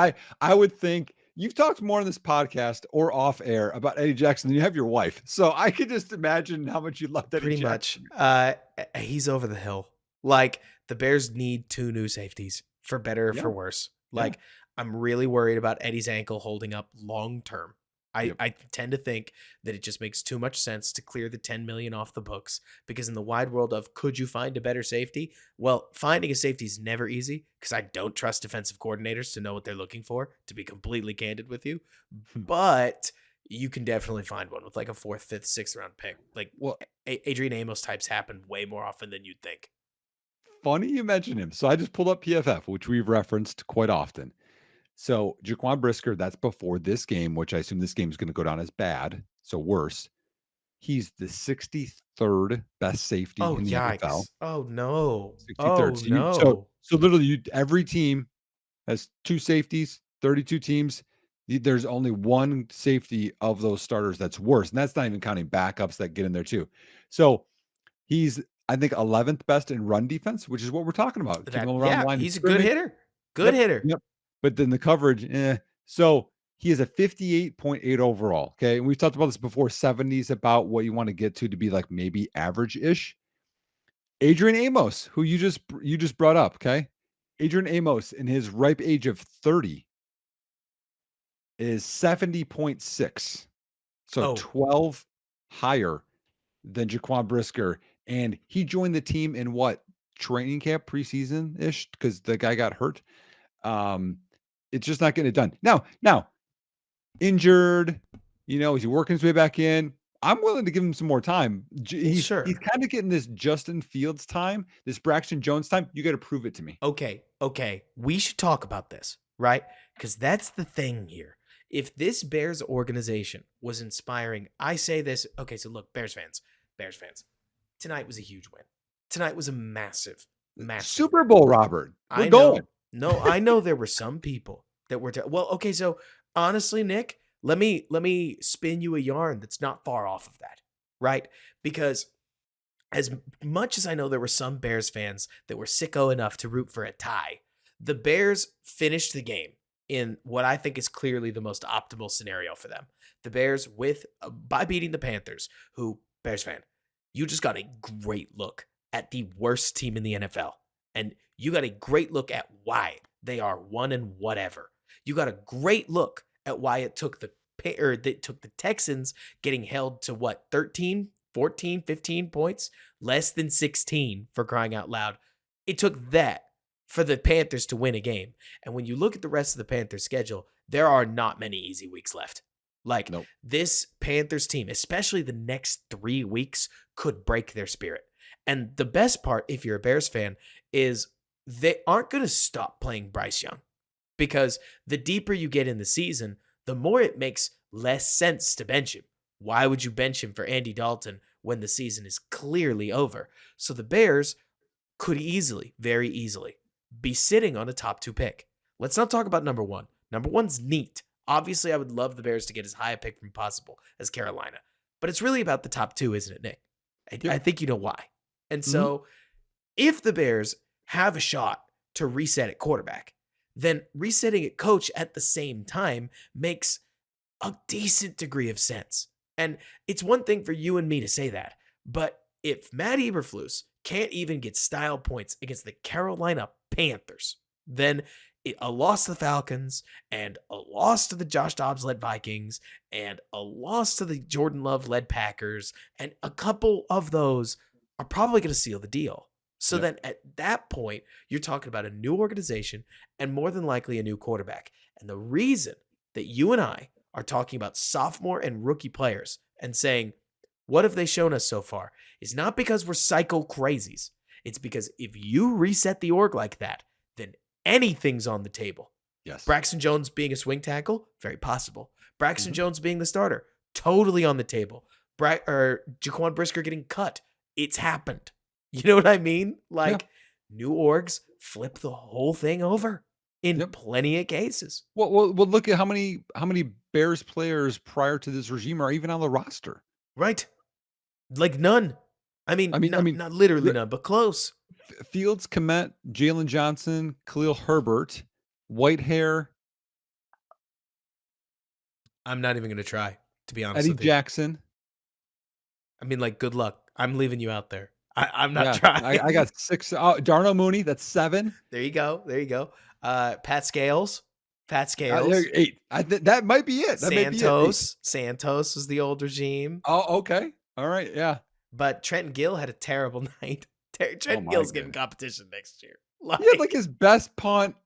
I would think you've talked more on this podcast or off air about Eddie Jackson than you have your wife. So I could just imagine how much you loved Eddie Pretty much. Jackson. He's over the hill. Like the Bears need two new safeties for better or Yeah. for worse. Yeah. Like I'm really worried about Eddie's ankle holding up long term. I, Yep. I tend to think that it just makes too much sense to clear the 10 million off the books because in the wide world of could you find a better safety? Well, finding a safety is never easy because I don't trust defensive coordinators to know what they're looking for, to be completely candid with you. But you can definitely find one with like a fourth, fifth, sixth round pick. Like Well, Adrian Amos types happen way more often than you'd think. funny you mention him. So I just pulled up PFF, which we've referenced quite often. So Jaquan Brisker, that's before this game, which I assume this game is going to go down as bad, so worse. He's the 63rd best safety Oh, in the NFL. yikes. Oh, no. 63rd. Oh, So no. literally every team has two safeties, 32 teams. There's only one safety of those starters that's worse. And that's not even counting backups that get in there too. So he's, I think, 11th best in run defense, which is what we're talking about. Keeping them around the Yeah, line of he's a good scrimmage. hitter. Good Yep. hitter. Yep. But then the coverage, So he is a 58.8 overall. Okay. And we've talked about this before 70s about what you want to get to be like maybe average ish. Adrian Amos, who you just brought up. Okay. Adrian Amos in his ripe age of 30 is 70.6. So Oh, 12 higher than Jaquan Brisker. And he joined the team in what training camp preseason ish because the guy got hurt. Um, it's just not getting it done. Now, injured, is he working his way back in? I'm willing to give him some more time. He's sure. kind of getting this Justin Fields time, this Braxton Jones time. You got to prove it to me. Okay. We should talk about this, right? Because that's the thing here. If this Bears organization was inspiring, I say this. Okay, so look, Bears fans, tonight was a huge win. Tonight was a massive, massive win. Super Bowl, Robert. We're I going. know. No, I know there were some people that were well, okay, so honestly, Nick, let me spin you a yarn that's not far off of that, right? Because as much as I know there were some Bears fans that were sicko enough to root for a tie, the Bears finished the game in what I think is clearly the most optimal scenario for them. The Bears by beating the Panthers, who Bears fan, you just got a great look at the worst team in the NFL. And you got a great look at why they are one and whatever. You got a great look at why it took the Texans getting held to what, 13, 14, 15 points, less than 16 for crying out loud. It took that for the Panthers to win a game. And when you look at the rest of the Panthers schedule, there are not many easy weeks left. Like Nope. this Panthers team, especially the next 3 weeks, could break their spirit. And the best part, if you're a Bears fan, is they aren't going to stop playing Bryce Young, because the deeper you get in the season, the more it makes less sense to bench him. Why would you bench him for Andy Dalton when the season is clearly over? So the Bears could easily, very easily, be sitting on a top 2 pick. Let's not talk about number 1. Number 1's neat. Obviously, I would love the Bears to get as high a pick from possible as Carolina. But it's really about the top 2, isn't it, Nick? I think you know why. And so if the Bears have a shot to reset at quarterback, then resetting at coach at the same time makes a decent degree of sense. And it's one thing for you and me to say that, but if Matt Eberflus can't even get style points against the Carolina Panthers, then a loss to the Falcons and a loss to the Josh Dobbs-led Vikings and a loss to the Jordan Love-led Packers, and a couple of those are probably going to seal the deal. So then at that point, you're talking about a new organization and more than likely a new quarterback. And the reason that you and I are talking about sophomore and rookie players and saying, what have they shown us so far, is not because we're psycho crazies. It's because if you reset the org like that, then anything's on the table. Yes. Braxton Jones being a swing tackle, very possible. Braxton Jones being the starter, totally on the table. Jaquan Brisker getting cut, it's happened. You know what I mean? Like, new orgs flip the whole thing over in plenty of cases. Well, look at how many Bears players prior to this regime are even on the roster. Right. Like none. I mean, not literally none, but close. Fields, Kmet, Jalen Johnson, Khalil Herbert, Whitehair. I'm not even going to try, to be honest Eddie with you. Jackson. I mean, like, good luck. I'm leaving you out there. I'm not trying. I got 6. Darnell Mooney, that's 7. There you go. Pat Scales. 8. That might be it. Santos was the old regime. Oh, okay. All right. Yeah. But Trenton Gill had a terrible night. Trenton Gill's getting competition next year. He had like his best punt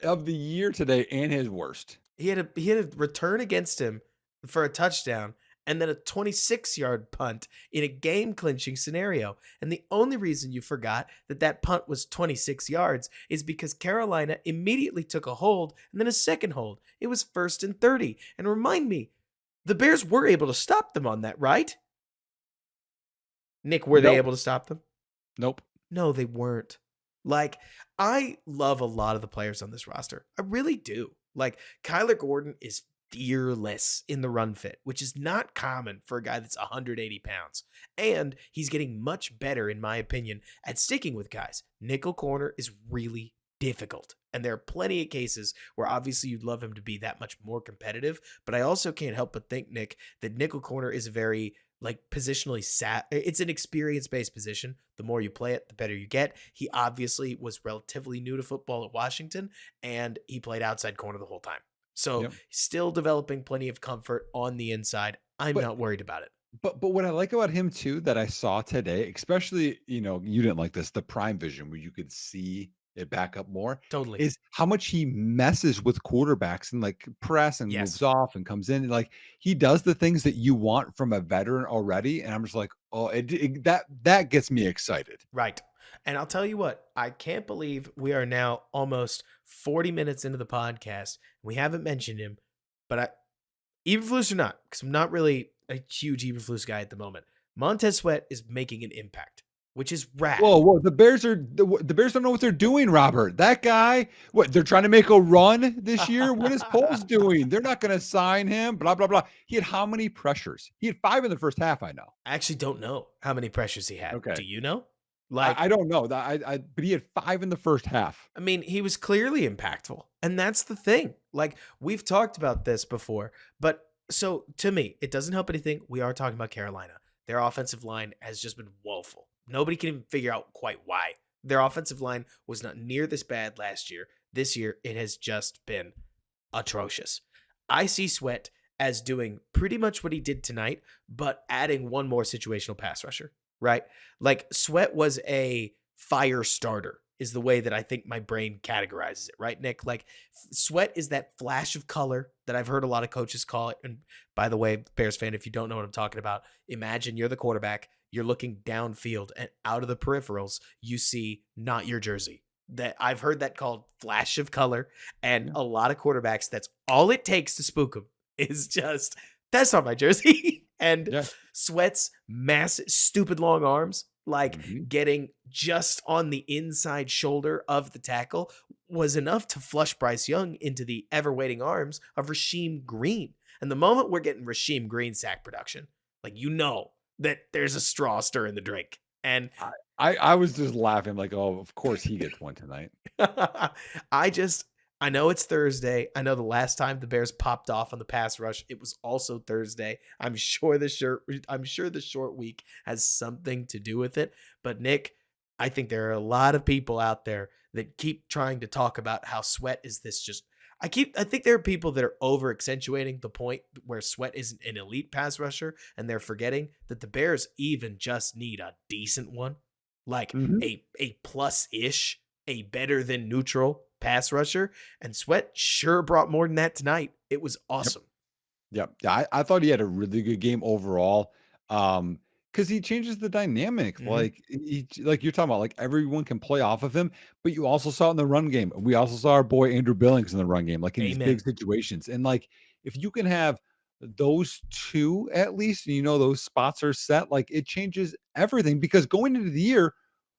of the year today and his worst. He had a return against him for a touchdown, and then a 26-yard punt in a game-clinching scenario. And the only reason you forgot that punt was 26 yards is because Carolina immediately took a hold and then a second hold. It was 1st and 30. And remind me, the Bears were able to stop them on that, right? Nick, were they able to stop them? Nope. No, they weren't. Like, I love a lot of the players on this roster. I really do. Like, Kyler Gordon is fearless in the run fit, which is not common for a guy that's 180 pounds. And he's getting much better, in my opinion, at sticking with guys. Nickel corner is really difficult. And there are plenty of cases where obviously you'd love him to be that much more competitive. But I also can't help but think, Nick, that nickel corner is a very positionally it's an experience-based position. The more you play it, the better you get. He obviously was relatively new to football at Washington, and he played outside corner the whole time. So still developing plenty of comfort on the inside. I'm not worried about it. But what I like about him too, that I saw today, especially, you didn't like this, the prime vision where you could see it back up more, totally, is how much he messes with quarterbacks and press and moves off and comes in. And he does the things that you want from a veteran already. And I'm just like, oh, that gets me excited. Right. And I'll tell you what, I can't believe we are now almost 40 minutes into the podcast. We haven't mentioned him, but Eberflus or not, because I'm not really a huge Eberflus guy at the moment. Montez Sweat is making an impact, which is rad. Whoa! The Bears don't know what they're doing, Robert. That guy, they're trying to make a run this year? What is Poles doing? They're not going to sign him. Blah blah blah. He had how many pressures? He had 5 in the first half. I know. I actually don't know how many pressures he had. Okay. Do you know? I don't know that. But he had 5 in the first half. I mean, he was clearly impactful, and that's the thing. We've talked about this before, but so to me, it doesn't help anything. We are talking about Carolina. their offensive line has just been woeful. Nobody can even figure out quite why. Their offensive line was not near this bad last year. This year, it has just been atrocious. I see Sweat as doing pretty much what he did tonight, but adding one more situational pass rusher, right? Like Sweat was a fire starter is the way that I think my brain categorizes it, right, Nick? Like Sweat is that flash of color that I've heard a lot of coaches call it. And by the way, Bears fan, if you don't know what I'm talking about, imagine you're the quarterback, you're looking downfield and out of the peripherals, you see not your jersey. That I've heard that called flash of color. And Yeah. a lot of quarterbacks, that's all it takes to spook them is just, that's not my jersey. And Yeah. Sweat's massive, stupid long arms, like Mhm. getting just on the inside shoulder of the tackle, was enough to flush Bryce Young into the ever waiting arms of Rasheem Green. And the moment we're getting Rasheem Green sack production, like, you know that there's a straw stirring the drink. And I was just laughing like, oh, of course he gets one tonight. I know it's Thursday. I know the last time the Bears popped off on the pass rush, it was also Thursday. I'm sure the short week has something to do with it. But Nick, I think there are a lot of people out there that keep trying to talk about how Sweat is this just I think there are people that are over accentuating the point where Sweat isn't an elite pass rusher, and they're forgetting that the Bears even just need a decent one, like Mhm. a plus-ish, a better than neutral pass rusher, and Sweat sure brought more than that tonight. It was awesome. Yep. Yeah, I thought he had a really good game overall. Because he changes the dynamic. Mhm. Like like you're talking about, like everyone can play off of him, but you also saw it in the run game. We also saw our boy Andrew Billings in the run game, like in these big Amen. situations. And like if you can have those two at least, and those spots are set, like it changes everything. Because going into the year,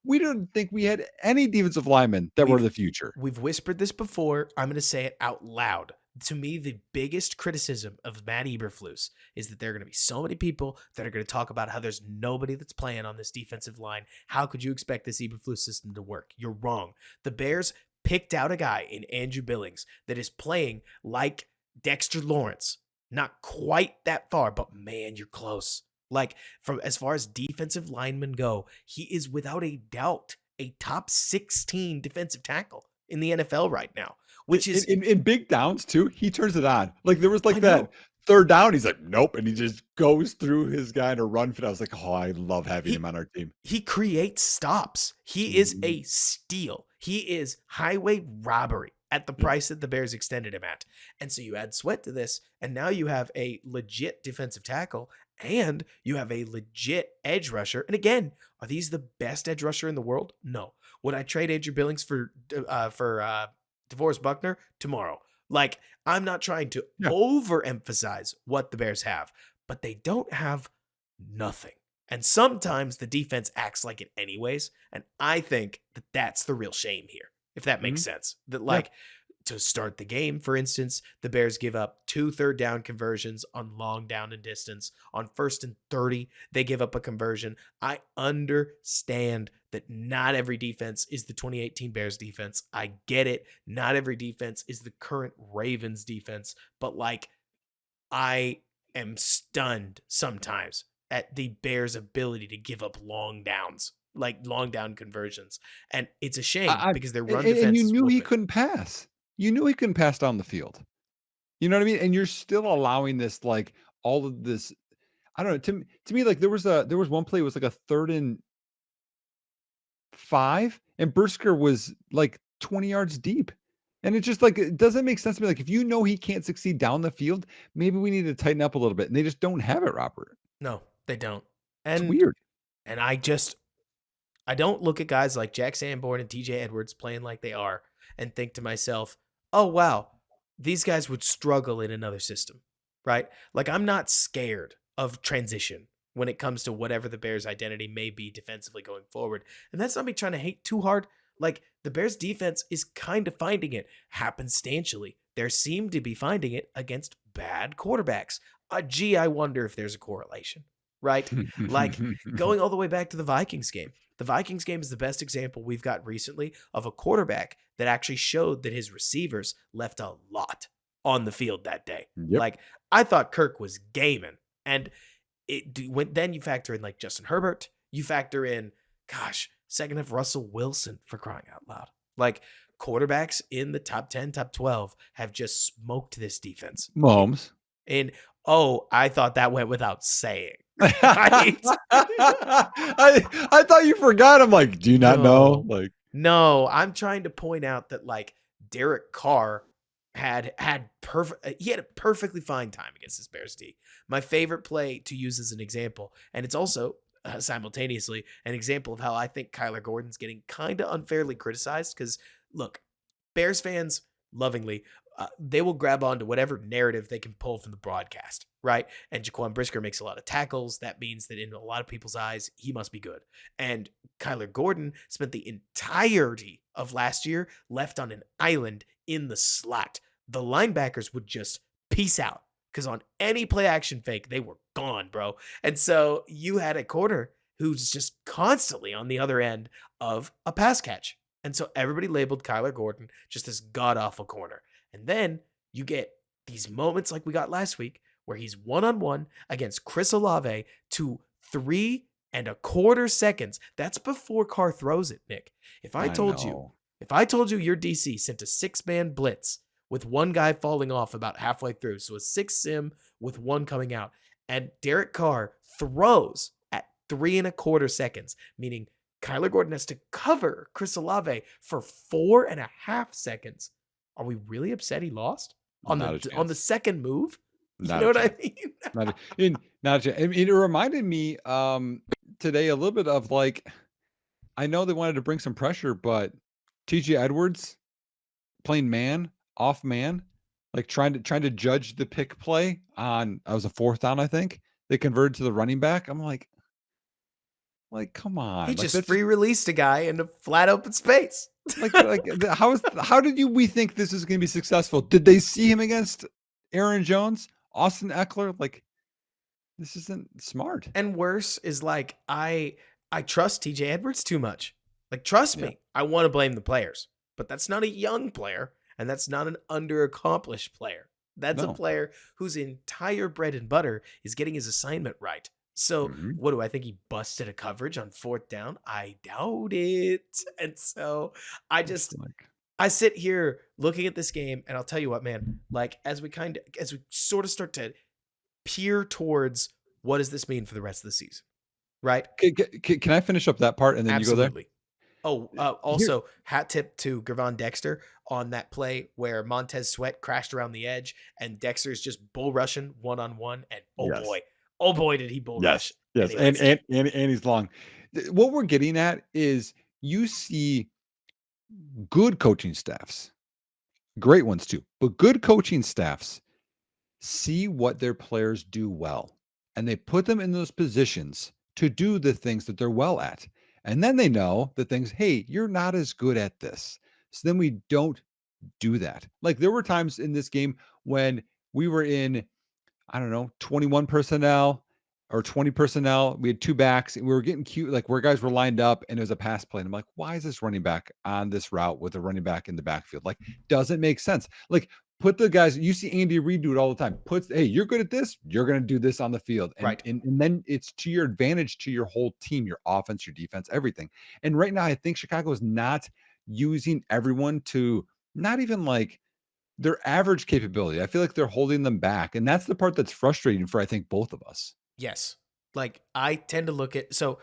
we didn't think we had any defensive linemen that were We've the future. we've whispered this before. I'm going to say it out loud. To me, the biggest criticism of Matt Eberflus is that there are going to be so many people that are going to talk about how there's nobody that's playing on this defensive line. How could you expect this Eberflus system to work? You're wrong. The Bears picked out a guy in Andrew Billings that is playing like Dexter Lawrence. Not quite that far, but man, you're close. Like, from as far as defensive linemen go, he is without a doubt a top 16 defensive tackle in the NFL right now, In which is, in big downs too, he turns it on. Like, there was, I like, that know, 3rd down, he's like, "Nope," and he just goes through his guy in a run fit. I was like, "Oh, I love having him he on our team." he creates stops. He is Mhm. a steal. He is highway robbery at the Yep. price that the Bears extended him at. And so you add Sweat to this, and now you have a legit defensive tackle and you have a legit edge rusher. And again, are these the best edge rusher in the world? No. Would I trade Andrew Billings for DeForest Buckner tomorrow? Like, I'm not trying to Yeah. overemphasize what the Bears have, but they don't have nothing. And sometimes the defense acts like it anyways. And I think that that's the real shame here, if that makes Mhm. sense. That, Yeah. like, to start the game, for instance, the Bears give up 2 third down conversions on long down and distance. On 1st and 30, they give up a conversion. I understand that not every defense is the 2018 Bears defense. I get it. Not every defense is the current Ravens defense. But, like, I am stunned sometimes at the Bears' ability to give up long downs, like long down conversions. And it's a shame I because their run and defense you is knew he whooping. couldn't pass. You knew he couldn't pass down the field. You know what I mean? And you're still allowing this, like, all of this. I don't know, to me, like, there was one play, it was like a 3rd and 5, and Brisker was, like, 20 yards deep. And it's just, like, it doesn't make sense to me. Like, if you know he can't succeed down the field, maybe we need to tighten up a little bit, and they just don't have it, Robert. No, they don't. It's And weird. and I don't look at guys like Jack Sanborn and TJ Edwards playing like they are and think to myself, oh, wow, these guys would struggle in another system, right? Like, I'm not scared of transition when it comes to whatever the Bears' identity may be defensively going forward. And that's not me trying to hate too hard. Like, the Bears' defense is kind of finding it happenstantially. They seem to be finding it against bad quarterbacks. Gee, I wonder if there's a correlation, right? Like, going all the way back to the Vikings game. The Vikings game is the best example we've got recently of a quarterback that actually showed that his receivers left a lot on the field that day. Yep. Like, I thought Kirk was gaming. And then you factor in like Justin Herbert, you factor in, second half Russell Wilson, for crying out loud. Like, quarterbacks in the top 10, top 12 have just smoked this defense. Mahomes. I thought that went without saying. I thought you forgot. I'm like, do you not know? Like, no, I'm trying to point out that like Derek Carr had a perfectly fine time against this Bears D. My favorite play to use as an example, and it's also simultaneously an example of how I think Kyler Gordon's getting kind of unfairly criticized. Because look, Bears fans lovingly, they will grab onto whatever narrative they can pull from the broadcast, right? And Jaquan Brisker makes a lot of tackles. That means that in a lot of people's eyes, he must be good. And Kyler Gordon spent the entirety of last year left on an island in the slot. The linebackers would just peace out, because on any play action fake, they were gone, bro. And so you had a corner who's just constantly on the other end of a pass catch. And so everybody labeled Kyler Gordon just this god-awful corner. And then you get these moments like we got last week where he's one-on-one against Chris Olave to 3.25 seconds. That's before Carr throws it, Nick. If I told you your DC sent a 6-man blitz with one guy falling off about halfway through, so a 6-sim with one coming out, and Derek Carr throws at 3.25 seconds, meaning Kyler Gordon has to cover Chris Olave for 4.5 seconds. Are we really upset he lost on the second move? You know what I mean? It reminded me today a little bit of like, I know they wanted to bring some pressure, but TJ Edwards playing off man, like trying to judge the pick play on, I was a 4th down, I think. They converted to the running back. I'm like, come on. He just free released a guy in a flat open space. How did we think this is going to be successful? Did they see him against Aaron Jones, Austin Eckler? Like, this isn't smart. And worse is like, I trust TJ Edwards too much. Like, trust me, I want to blame the players, but that's not a young player, and that's not an underaccomplished player. That's a player whose entire bread and butter is getting his assignment right. So what do I think? He busted a coverage on 4th down? I doubt it. And so I sit here looking at this game, and I'll tell you what, man, like as we sort of start to peer towards what does this mean for the rest of the season, right? Can I finish up that part and then Absolutely. You go there? Also, hat tip to Gervon Dexter on that play where Montez Sweat crashed around the edge and Dexter's just bull rushing one-on-one, and oh boy, did he bull rush. Yes, and he's long. What we're getting at is you see good coaching staffs, great ones too, but good coaching staffs see what their players do well, and they put them in those positions to do the things that they're well at. And then they know the things, hey, you're not as good at this. So then we don't do that. Like there were times in this game when we were in, 21 personnel or 20 personnel. We had 2 backs and we were getting cute, like where guys were lined up and it was a pass play. And I'm like, why is this running back on this route with a running back in the backfield? Like, doesn't make sense. Like, put the guys, you see Andy Reid do it all the time. Hey, you're good at this. You're going to do this on the field. And, right. And then it's to your advantage, to your whole team, your offense, your defense, everything. And right now, I think Chicago is not using everyone to not even like their average capability. I feel like they're holding them back. And that's the part that's frustrating for, I think, both of us. Yes. Like I tend to look at, so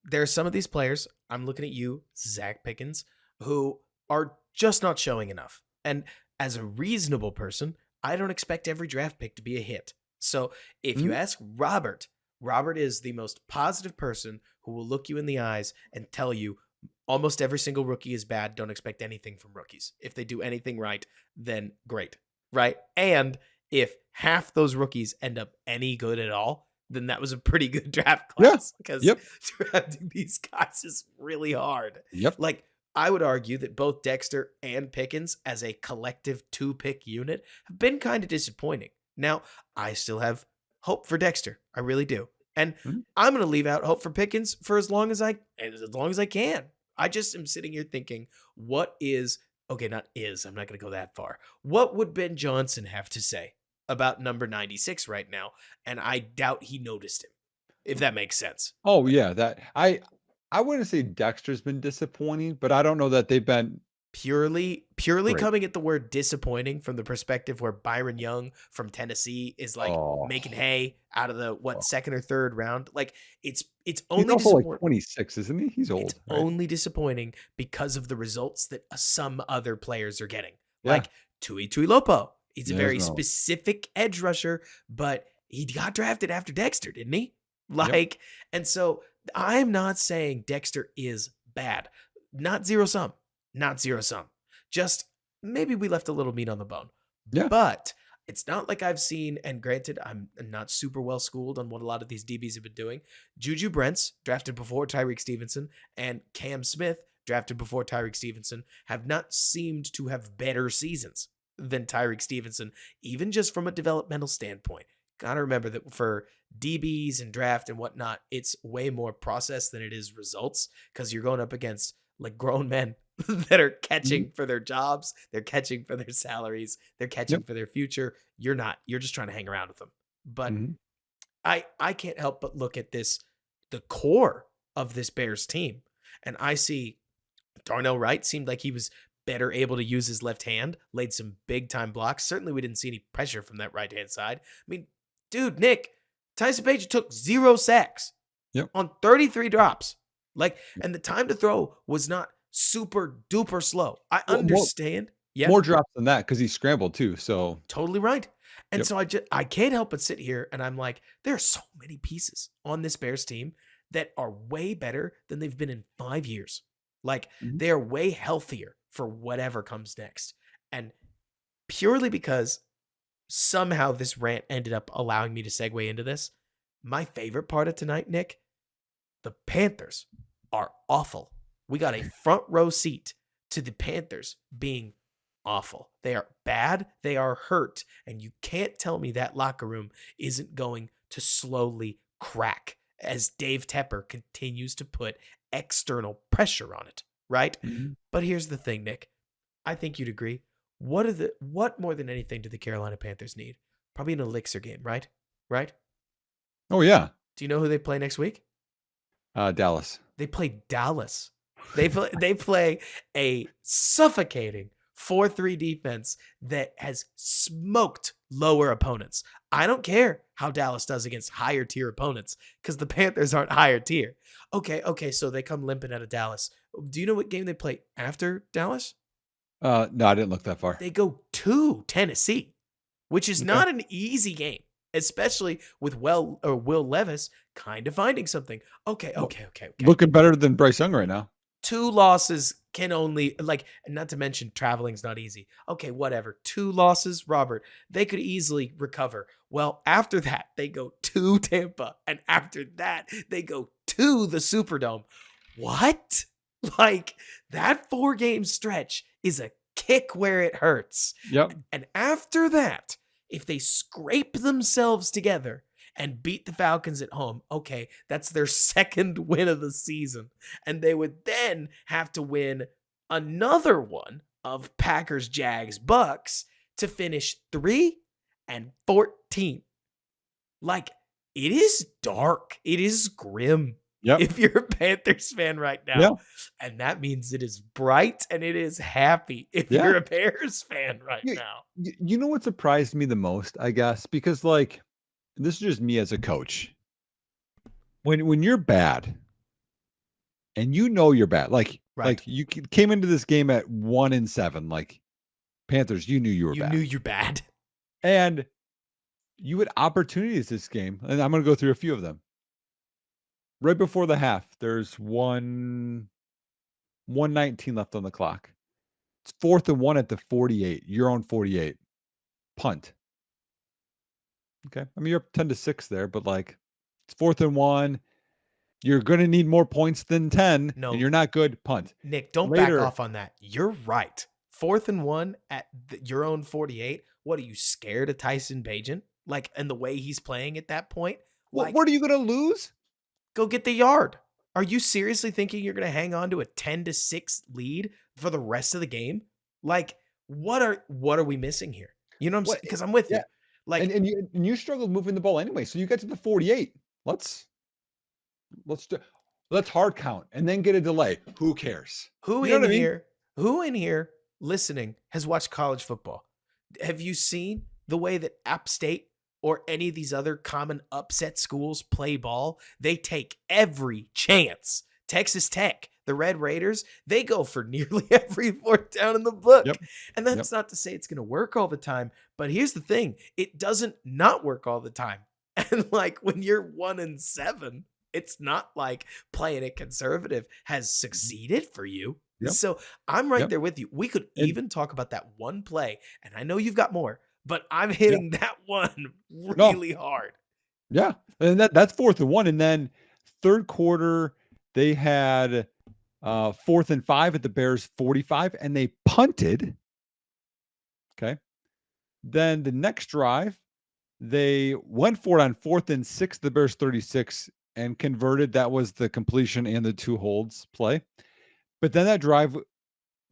there are some of these players, I'm looking at you, Zach Pickens, who are just not showing enough. And as a reasonable person, I don't expect every draft pick to be a hit. So if you ask Robert is the most positive person who will look you in the eyes and tell you almost every single rookie is bad. Don't expect anything from rookies. If they do anything right, then great. Right. And if half those rookies end up any good at all, then that was a pretty good draft class. Because drafting these guys is really hard. Like, I would argue that both Dexter and Pickens as a collective 2-pick unit have been kind of disappointing. Now, I still have hope for Dexter. I really do. And I'm going to leave out hope for Pickens for as long as I can. I just am sitting here thinking, I'm not going to go that far. What would Ben Johnson have to say about number 96 right now? And I doubt he noticed him. if that makes sense. Oh, yeah, that I wouldn't say Dexter's been disappointing, but I don't know that they've been Purely great. coming at the word disappointing from the perspective where Byron Young from Tennessee is like Oh, making hay out of the oh. second or third round. Like it's He's only also, like, disappointing. 26, isn't he? He's It's old, right? only disappointing because of the results that some other players are getting. Yeah. Like Tui Tuilopo. He's a There's very no specific edge rusher, but he got drafted after Dexter, didn't he? Yep. Like, and so I'm not saying Dexter is bad. Not zero sum. Not zero sum. Just maybe we left a little meat on the bone. Yeah. But it's not like I've seen, and granted, I'm not super well schooled on what a lot of these DBs have been doing. Juju Brents, drafted before Tyreek Stevenson, and Cam Smith, drafted before Tyreek Stevenson, have not seemed to have better seasons than Tyreek Stevenson, even just from a developmental standpoint. Gotta remember that for DBs and draft and whatnot, it's way more process than it is results because you're going up against like grown men that are Mhm. catching for their jobs, they're catching for their salaries, they're catching Yep. for their future. You're not. You're just trying to hang around with them. But Mhm. I can't help but look at the core of this Bears team, and I see Darnell Wright seemed like he was better able to use his left hand, laid some big time blocks. Certainly, we didn't see any pressure from that right hand side. I mean, dude, Nick, Tyson Bagent took 0 sacks Yep. on 33 drops. Like, and the time to throw was not super duper slow. I Well, more understand. Yeah, more drops than that because he scrambled too, so totally right. And yep. so I can't help but sit here and I'm like, there are so many pieces on this Bears team that are way better than they've been in 5 years. Like Mhm. they are way healthier for whatever comes next. And purely because somehow this rant ended up allowing me to segue into this, my favorite part of tonight, Nick, the Panthers are awful. We got a front row seat to the Panthers being awful. They are bad. They are hurt. And you can't tell me that locker room isn't going to slowly crack as Dave Tepper continues to put external pressure on it, right? Mhm. But here's the thing, Nick. I think you'd agree. What more than anything do the Carolina Panthers need? Probably an elixir game, right? Right? Oh, yeah. Do you know who they play next week? Dallas. They play Dallas. They play a suffocating 4-3 defense that has smoked lower opponents. I don't care how Dallas does against higher tier opponents because the Panthers aren't higher tier. Okay, so they come limping out of Dallas. Do you know what game they play after Dallas? No, I didn't look that far. They go to Tennessee, which is Okay. not an easy game, especially with Will Levis kind of finding something. Okay. Looking better than Bryce Young right now. 2 losses can only like, not to mention traveling's not easy. Okay, whatever. 2 losses, Robert. They could easily recover. Well, after that, they go to Tampa, and after that, they go to the Superdome. What? Like that 4-game stretch is a kick where it hurts. Yep. And after that, if they scrape themselves together and beat the Falcons at home, okay, that's their second win of the season. And they would then have to win another one of Packers, Jags, Bucks to finish 3-14. Like, it is dark. It is grim Yep. if you're a Panthers fan right now. Yeah. And that means it is bright and it is happy if Yeah. you're a Bears fan right Yeah. now. You know what surprised me the most, I guess, because like this is just me as a coach. When you're bad and you know you're bad, like Right. you came into this game at 1-7, like Panthers, you knew you were You bad, knew you're bad. and you had opportunities this game, and I'm going to go through a few of them. Right before the half, there's 1:19 left on the clock. It's 4th and 1 at the 48. Your own 48. Punt. Okay. I mean, you're up 10-6 there, but like it's 4th and 1. You're going to need more points than 10, and No, you're not good. Punt. Nick, don't back Later, off on that. You're right. 4th and 1 at your own 48. What are you scared of Tyson Bagent? Like, and the way he's playing at that point? Like, what are you going to lose? go get the yard. Are you seriously thinking you're going to hang on to a 10-6 lead for the rest of the game? Like, what are we missing here? You know what I'm saying? What? Because I'm with you. Yeah. Like, And you struggled moving the ball anyway. So you get to the 48. let's hard count and then get a delay. Who cares? Who You know in what I mean? here, who in here listening has watched college football? Have you seen the way that App State or any of these other common upset schools play ball? They take every chance. Texas Tech, the Red Raiders, they go for nearly every fourth down in the book. Yep. And Yep. that's not to say it's going to work all the time, but here's the thing, it doesn't not work all the time. And like when you're 1-7, it's not like playing it conservative has succeeded for you. Yep. So I'm right Yep. there with you. We could And even talk about that one play, and I know you've got more, but I'm yeah. hitting that one No. really hard. Yeah. And that's 4th and 1. And then third quarter, they had 4th and 5 at the Bears 45, and they punted. Okay. Then the next drive, they went for it on 4th and 6, the Bears 36, and converted. That was the completion and the 2 holds play. But then that drive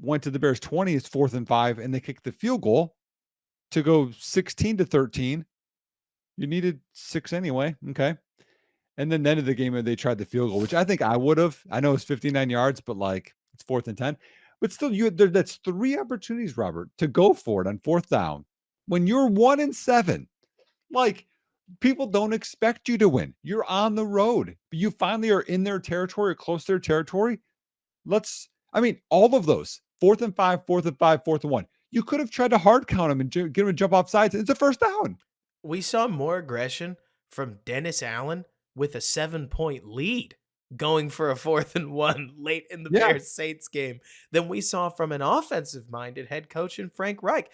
went to the Bears 20, it's 4th and 5, and they kicked the field goal to go 16-13. You needed 6 anyway. Okay. And then the end of the game, they tried the field goal, which I think I would have. I know it's 59 yards, but like it's 4th and 10. But still, that's 3 opportunities, Robert, to go for it on 4th down. When you're 1-7, like people don't expect you to win. You're on the road. You finally are in their territory or close to their territory. All of those 4th and 5, 4th and 5, 4th and 1. You could have tried to hard count them and get them to jump off sides. It's a first down. We saw more aggression from Dennis Allen with a 7-point lead going for a 4th and 1 late in the Yeah. Bears Saints game than we saw from an offensive minded head coach in Frank Reich.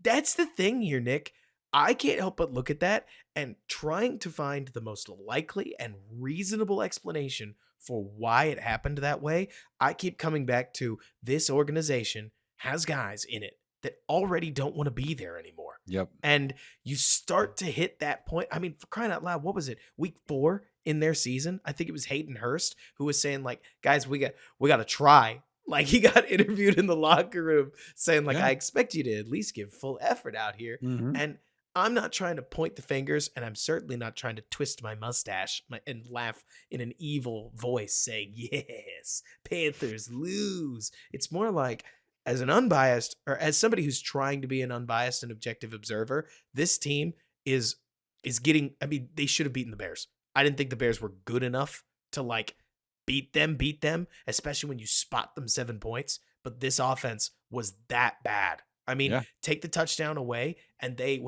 That's the thing here, Nick. I can't help but look at that and trying to find the most likely and reasonable explanation for why it happened that way. I keep coming back to this organization has guys in it that already don't want to be there anymore. Yep. And you start to hit that point. I mean, for crying out loud, what was it? Week 4 in their season? I think it was Hayden Hurst who was saying, like, guys, we got to try. Like he got interviewed in the locker room saying, like, Yeah. I expect you to at least give full effort out here. Mhm. And I'm not trying to point the fingers, and I'm certainly not trying to twist my mustache and laugh in an evil voice saying, yes, Panthers lose. It's more like, as an unbiased, or as somebody who's trying to be an unbiased and objective observer, this team is getting, they should have beaten the Bears. I didn't think the Bears were good enough to like beat them, especially when you spot them 7 points. But this offense was that bad. Yeah. Take the touchdown away, and they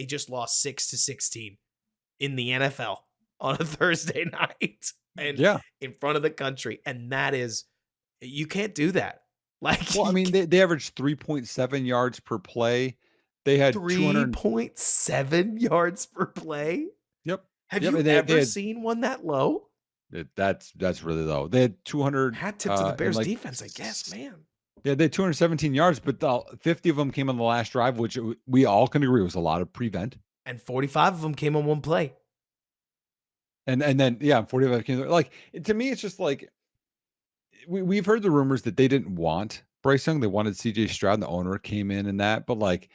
just lost 6-16 in the NFL on a Thursday night and Yeah. in front of the country. And that is, you can't do that. Like, Well, they averaged 3.7 yards per play. They had 200. 3.7 yards per play. Yep. Have Yep, you and they ever had seen one that low? that's really low. They had 200, Hat tip to the and Bears like defense, I guess, man. Yeah, they had 217 yards, but 50 of them came on the last drive, which we all can agree was a lot of prevent. And 45 of them came on one play. And then, yeah, 45 came. Like, to me, it's just like we've heard the rumors that they didn't want Bryce Young. They wanted CJ Stroud, and the owner came in and that. But like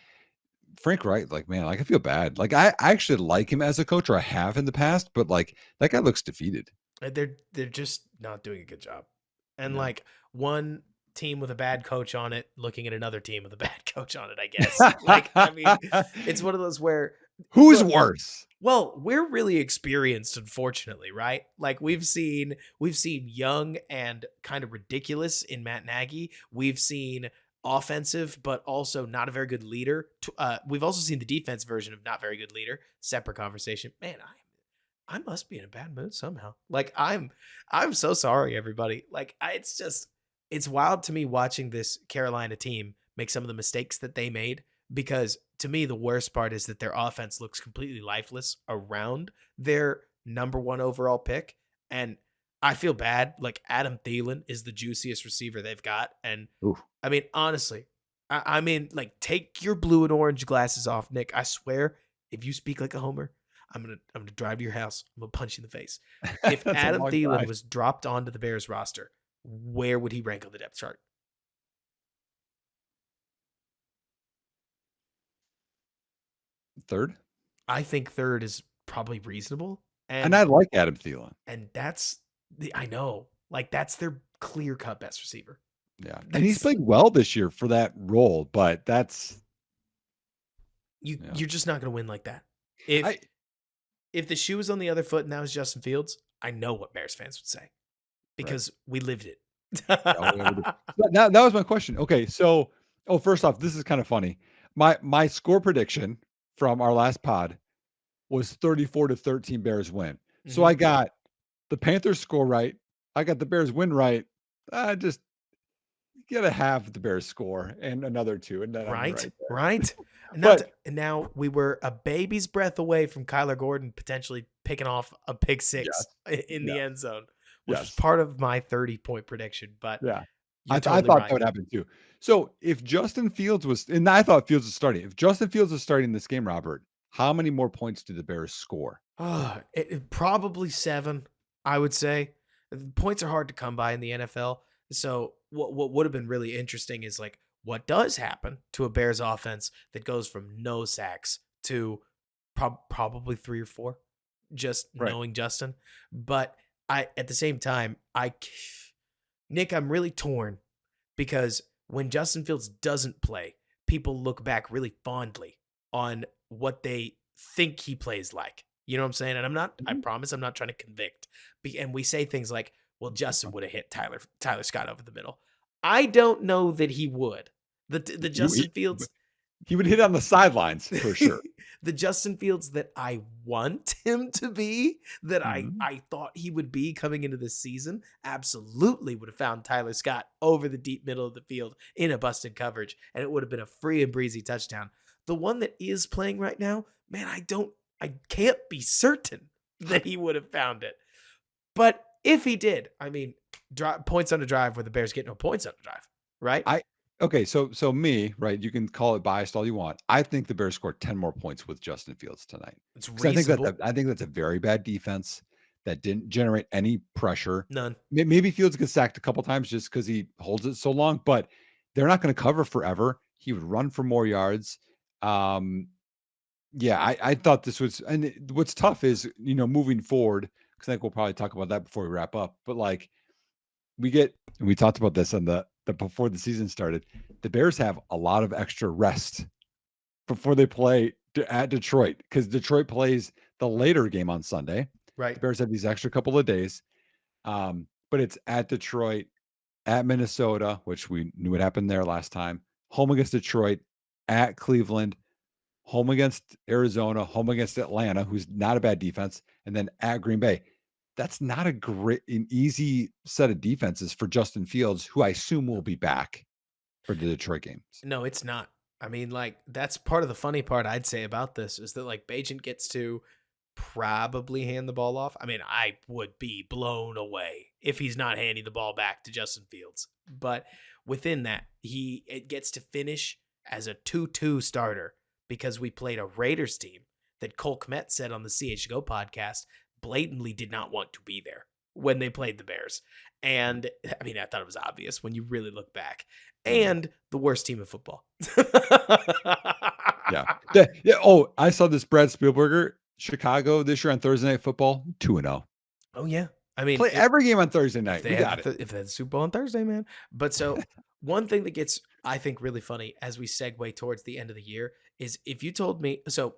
Frank Wright, like, man, like I feel bad. Like I actually like him as a coach, or I have in the past, but like that guy looks defeated. They're just not doing a good job. And No. like one team with a bad coach on it looking at another team with a bad coach on it, I guess. It's one of those where Who's look, worse? well, we're really experienced, unfortunately, right? Like we've seen young and kind of ridiculous in Matt Nagy. We've seen offensive, but also not a very good leader. We've also seen the defense version of not very good leader. Separate conversation. Man, I must be in a bad mood somehow. Like I'm so sorry, everybody. Like it's wild to me watching this Carolina team make some of the mistakes that they made, because to me, the worst part is that their offense looks completely lifeless around their number 1 overall pick. And I feel bad. Like Adam Thielen is the juiciest receiver they've got. And Oof. honestly, like take your blue and orange glasses off, Nick. I swear, if you speak like a homer, I'm gonna drive to your house. I'm gonna punch you in the face. If That's a Adam long Thielen drive. was dropped onto the Bears roster, where would he rank on the depth chart? Third. I think third is probably reasonable. And And I like Adam Thielen. that's I know, like that's their clear cut best receiver. Yeah. And he's That's played well this year for that role, but that's yeah. you're just not going to win like that. If I if the shoe was on the other foot and that was Justin Fields, I know what Bears fans would say right. because we lived it. Yeah, we did. That was my question. Okay, so first off, this is kind of funny. My score prediction from our last pod was 34-13 Bears win. So Mhm. I got the Panthers score right. I got the Bears win right. I just gotta have the Bears score and another two, and then I'm Right, right there. right. But And now we were a baby's breath away from Kyler Gordon potentially picking off a pick yes, six in the yes, end zone, which was yes, part of my 30-point prediction. But yeah. you're I totally thought that right. would happen too. So if Justin Fields was, and I thought Fields was starting. If Justin Fields was starting this game, Robert, how many more points did the Bears score? Probably 7, I would say. Points are hard to come by in the NFL. So what would have been really interesting is like what does happen to a Bears offense that goes from no sacks to probably 3 or 4, just Right. knowing Justin. But I at the same time, Nick, I'm really torn because when Justin Fields doesn't play, people look back really fondly on what they think he plays like. You know what I'm saying? And I Mhm. promise I'm not trying to convict. And we say things like, well, Justin would have hit Tyler Scott over the middle. I don't know that he would. The He, Justin Fields he would hit on the sidelines for sure. the Justin Fields that I want him to be, that Mhm. I thought he would be coming into this season, absolutely would have found Tyler Scott over the deep middle of the field in a busted coverage, and it would have been a free and breezy touchdown. The one that is playing right now, man, I can't be certain that he would have found it. But if he did, I mean, points on the drive where the Bears get no points on the drive, right? I okay, so me, right? You can call it biased all you want. I think the Bears scored 10 more points with Justin Fields tonight It's because reasonable. I think that's a very bad defense that didn't generate any pressure. None. Maybe Fields gets sacked a couple times just because he holds it so long, but they're not going to cover forever. He would run for more yards. Um, yeah, I thought this was, and what's tough is moving forward because I think we'll probably talk about that before we wrap up. But like we talked about this on the before the season started. The Bears have a lot of extra rest before they play at Detroit because Detroit plays the later game on Sunday. The Right. Bears have these extra couple of days, but it's at Detroit, at Minnesota, which we knew what happened there last time. Home against Detroit, at Cleveland, home against Arizona, home against Atlanta, who's not a bad defense, and then at Green Bay. That's not an easy set of defenses for Justin Fields, who I assume will be back for the Detroit games. No, it's not. I mean, like, that's part of the funny part I'd say about this is that, like, Bagent gets to probably hand the ball off. I mean, I would be blown away if he's not handing the ball back to Justin Fields. But within that, it gets to finish as a 2-2 starter because we played a Raiders team that Cole Kmet said on the CH Go podcast blatantly did not want to be there when they played the Bears. And I mean, I thought it was obvious when you really look back. Mhm. And the worst team in football. Yeah. Yeah. Oh, I saw this Brad Spielberger, Chicago this year on Thursday Night Football, 2-0. Oh yeah. I mean, Play every game on Thursday if night. they We had got it. if they had the Super Bowl on Thursday, man. But so one thing that gets I think really funny as we segue towards the end of the year is if you told me so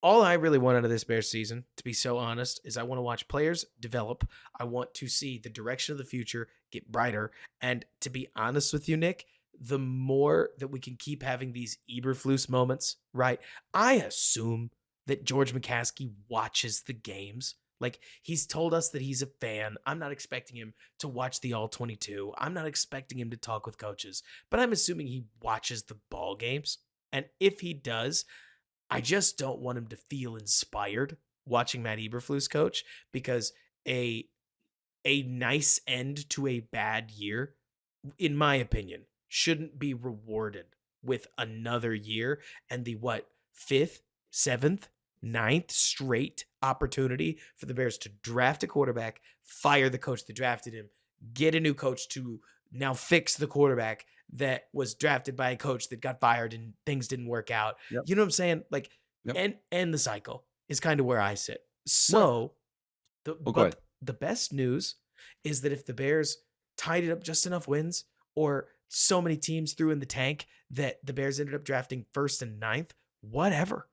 all I really want out of this Bears season, to be so honest, is I want to watch players develop. I want to see the direction of the future get brighter. And to be honest with you, Nick, the more that we can keep having these Eberflus moments, right? I assume that George McCaskey watches the games. Like he's told us that he's a fan. I'm not expecting him to watch the All 22. I'm not expecting him to talk with coaches, but I'm assuming he watches the ball games. And if he does, I just don't want him to feel inspired watching Matt Eberflus coach because a a nice end to a bad year, in my opinion, shouldn't be rewarded with another year and the fifth, seventh, ninth straight opportunity for the Bears to draft a quarterback, fire the coach that drafted him, get a new coach to now fix the quarterback that was drafted by a coach that got fired and things didn't work out. Yep. You know what I'm saying? Like, Yep. end the cycle is kind of where I sit. Well, So go ahead. but the best news is that if the Bears tied it up just enough wins, or so many teams threw in the tank that the Bears ended up drafting first and ninth, whatever.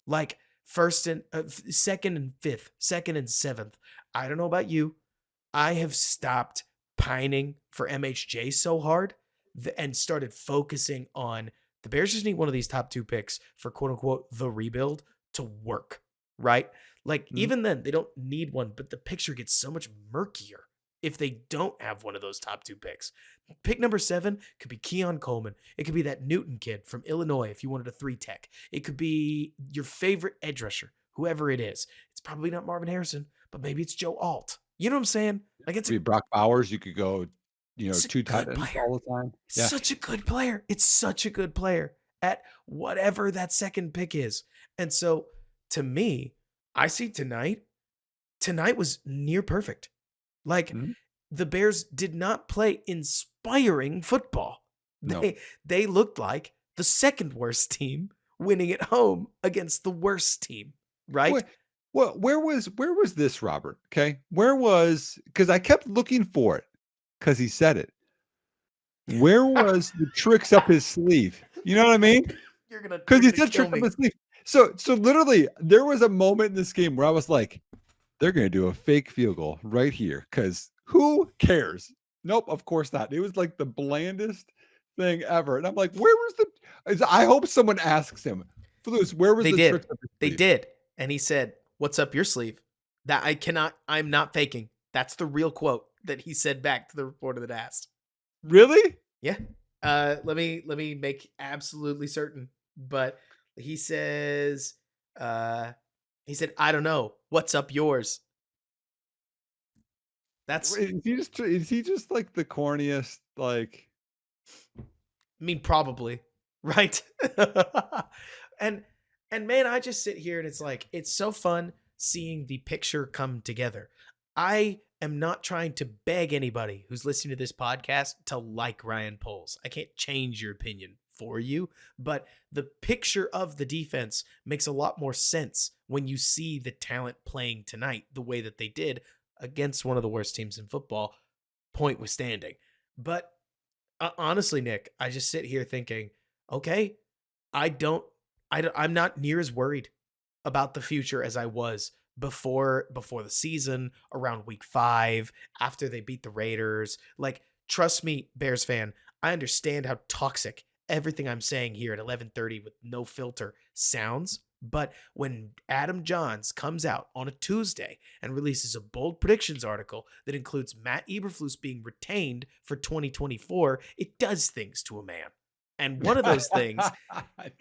Like second and fifth, second and seventh. I don't know about you. I have stopped pining for MHJ so hard and started focusing on the Bears just need one of these top two picks for quote unquote the rebuild to work, right? Like Mhm. even then they don't need one, but the picture gets so much murkier if they don't have one of those top two picks. Pick number 7 could be Keon Coleman. It could be that Newton kid from Illinois if you wanted a 3 tech. It could be your favorite edge rusher, whoever it is. It's probably not Marvin Harrison, but maybe it's Joe Alt. You know what I'm saying? Like Could be Brock Bowers. You could go, it's a 2 tight good ends player. all the time. It's Yeah. such a good player. It's such a good player at whatever that second pick is. And so to me, I see tonight was near perfect. Like Mhm. the Bears did not play inspiring football. No. They looked like the second worst team winning at home against the worst team, right? What where was this, Robert? Okay. Because I kept looking for it because he said it. Where was the tricks up his sleeve? You know what I mean? You're gonna Because he said kill tricks up me. his sleeve. So literally, there was a moment in this game where I was like, they're gonna do a fake field goal right here. Because who cares? Nope, of course not. It was like the blandest thing ever. And I'm like, where was I hope someone asks him, Flus, where was They the did. tricks up his They sleeve? did. And he said, "What's up your sleeve?" I'm not faking. That's the real quote that he said back to the reporter that asked. Really? Yeah. Let me make absolutely certain. But he says, he said, "I don't know. What's up yours?" That's Is he just like the corniest, like I mean, probably, right? and and man, I just sit here and it's like it's so fun seeing the picture come together. I am not trying to beg anybody who's listening to this podcast to like Ryan Poles. I can't change your opinion for you, but the picture of the defense makes a lot more sense when you see the talent playing tonight the way that they did against one of the worst teams in football, point withstanding. But honestly, Nick, I just sit here thinking, okay, I don't, I'm not near as worried about the future as I was before the season, around week 5, after they beat the Raiders. Like, trust me, Bears fan, I understand how toxic everything I'm saying here at 11:30 with no filter sounds. But when Adam Johns comes out on a Tuesday and releases a bold predictions article that includes Matt Eberflus being retained for 2024, it does things to a man. And one of those things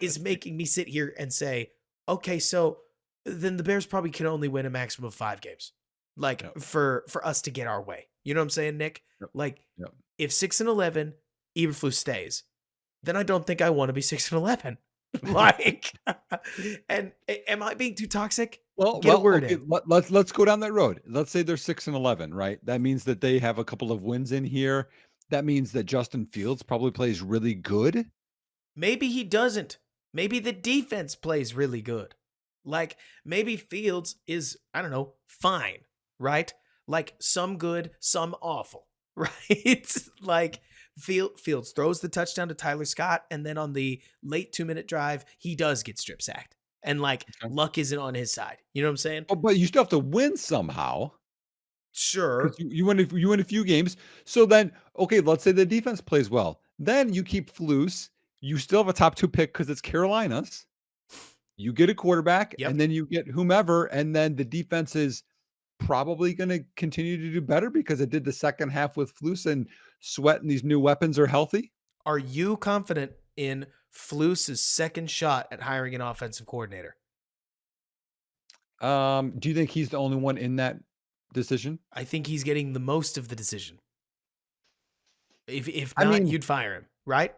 is making me sit here and say, okay, so then the Bears probably can only win a maximum of 5 games, like Yep, for us to get our way. You know what I'm saying, Nick? yep, Like yep. if 6-11 Eberflus stays, then I don't think I want to be 6-11. Like, and am I being too toxic? Get a word Okay, in. let's go down that road. Let's say they're 6-11, right? That means that they have a couple of wins in here. That means that Justin Fields probably plays really good. Maybe he doesn't. Maybe the defense plays really good. Like maybe Fields is, I don't know, fine, right? Like some good, some awful, right? Like Fields throws the touchdown to Tyler Scott, and then on the late 2-minute drive, he does get strip sacked. And like Okay. luck isn't on his side. You know what I'm saying? Oh, but you still have to win somehow because Sure. you win a few games. So then, okay, let's say the defense plays well. Then you keep Flus. You still have a top 2 pick because it's Carolina's. You get a quarterback, and Yep. then you get whomever, and then the defense is probably going to continue to do better because it did the second half with Flus and Sweat, and these new weapons are healthy. Are you confident in Flus's second shot at hiring an offensive coordinator? Do you think he's the only one in that decision? I think he's getting the most of the decision. If I not, mean, you'd fire him, right?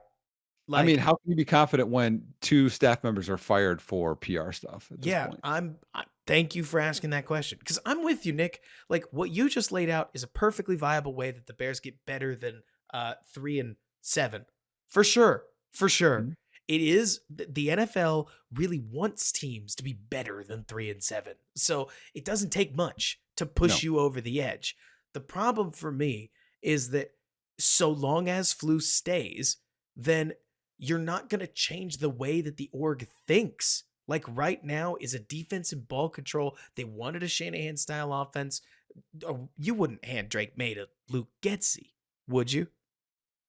Like, how can you be confident when 2 staff members are fired for PR stuff at this yeah, point? thank you for asking that question because I'm with you, Nick. Like what you just laid out is a perfectly viable way that the Bears get better than 3-7 for sure, for sure. Mhm. it is the NFL really wants teams to be better than 3-7. So it doesn't take much to push No. you over the edge. The problem for me is that so long as Flu stays, then you're not going to change the way that the org thinks. Like right now is a defensive ball control. They wanted a Shanahan style offense. You wouldn't hand Drake May to Luke Getsy, would you?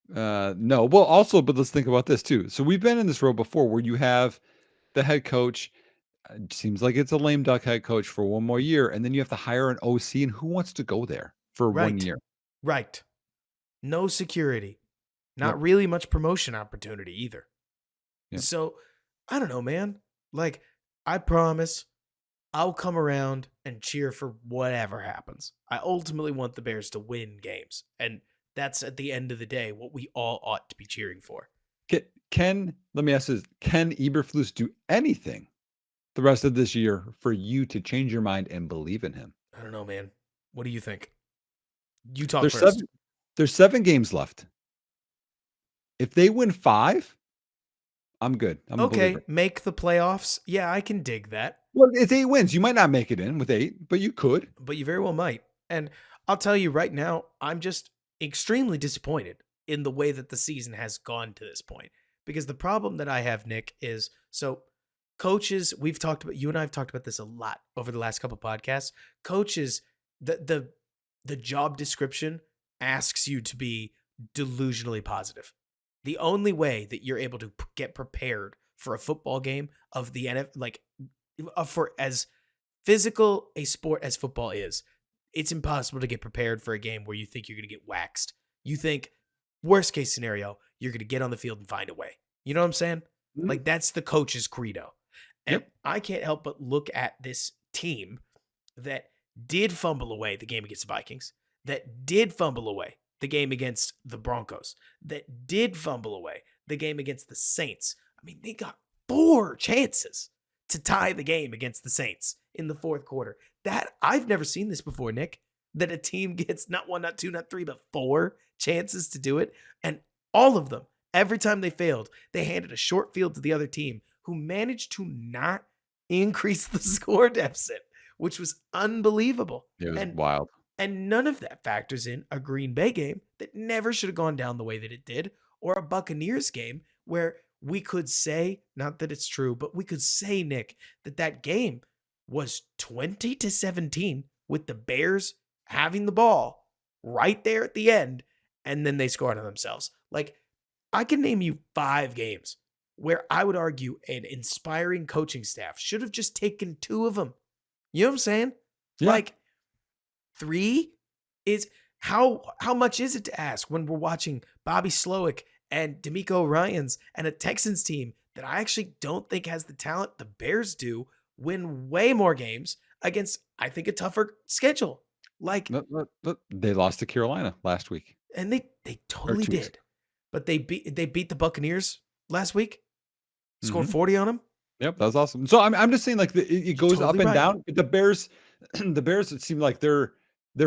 No. Well, also, but let's think about this too. So we've been in this road before where you have the head coach. It seems like it's a lame duck head coach for one more year, and then you have to hire an OC, and who wants to go there for 1 Right. year? Right. No security. Not Yep. really much promotion opportunity either. Yep. So, I don't know, man. Like, I promise I'll come around and cheer for whatever happens. I ultimately want the Bears to win games. And that's at the end of the day what we all ought to be cheering for. Can let me ask this: Can Eberflus do anything the rest of this year for you to change your mind and believe in him? I don't know, man. What do you think? You talk There's first. 7 games left. If they win 5, I'm good. I'm a Okay, believer. make the playoffs. Yeah, I can dig that. Well, it's 8 wins. You might not make it in with 8, but you could. But you very well might. And I'll tell you right now, I'm just extremely disappointed in the way that the season has gone to this point. Because the problem that I have, Nick, is so coaches, we've talked about, you and I have talked about this a lot over the last couple podcasts. Coaches, the job description asks you to be delusionally positive. The only way that you're able to get prepared for a football game of the NFL, like for as physical a sport as football is, it's impossible to get prepared for a game where you think you're going to get waxed. You think, worst case scenario, you're going to get on the field and find a way. You know what I'm saying? Mhm. Like, that's the coach's credo. And Yep. I can't help but look at this team that did fumble away the game against the Vikings, that did fumble away the game against the Broncos, that did fumble away the game against the Saints. I mean, they got 4 chances to tie the game against the Saints in the fourth quarter. That I've never seen this before, Nick, that a team gets not 1, not 2, not 3, but 4 chances to do it. And all of them, every time they failed, they handed a short field to the other team who managed to not increase the score deficit, which was unbelievable. It was And wild. none of that factors in a Green Bay game that never should have gone down the way that it did, or a Buccaneers game where we could say, not that it's true, but we could say, Nick, that that game was 20-17 with the Bears having the ball right there at the end, and then they scored on themselves. Like, I can name you 5 games where I would argue an inspiring coaching staff should have just taken 2 of them. You know what I'm saying? Yeah. Like, 3 is how much is it to ask when we're watching Bobby Slowick and D'Amico Ryans and a Texans team that I actually don't think has the talent the Bears do win way more games against, I think, a tougher schedule. Like, Look, they lost to Carolina last week and they or totally 2 weeks did. But they beat the Buccaneers last week, ago. scored Mhm. 40 on them. Yep, that was awesome. So I'm just saying, like, it You're goes up totally and right. down. But the Bears, the Bears, it seemed like they're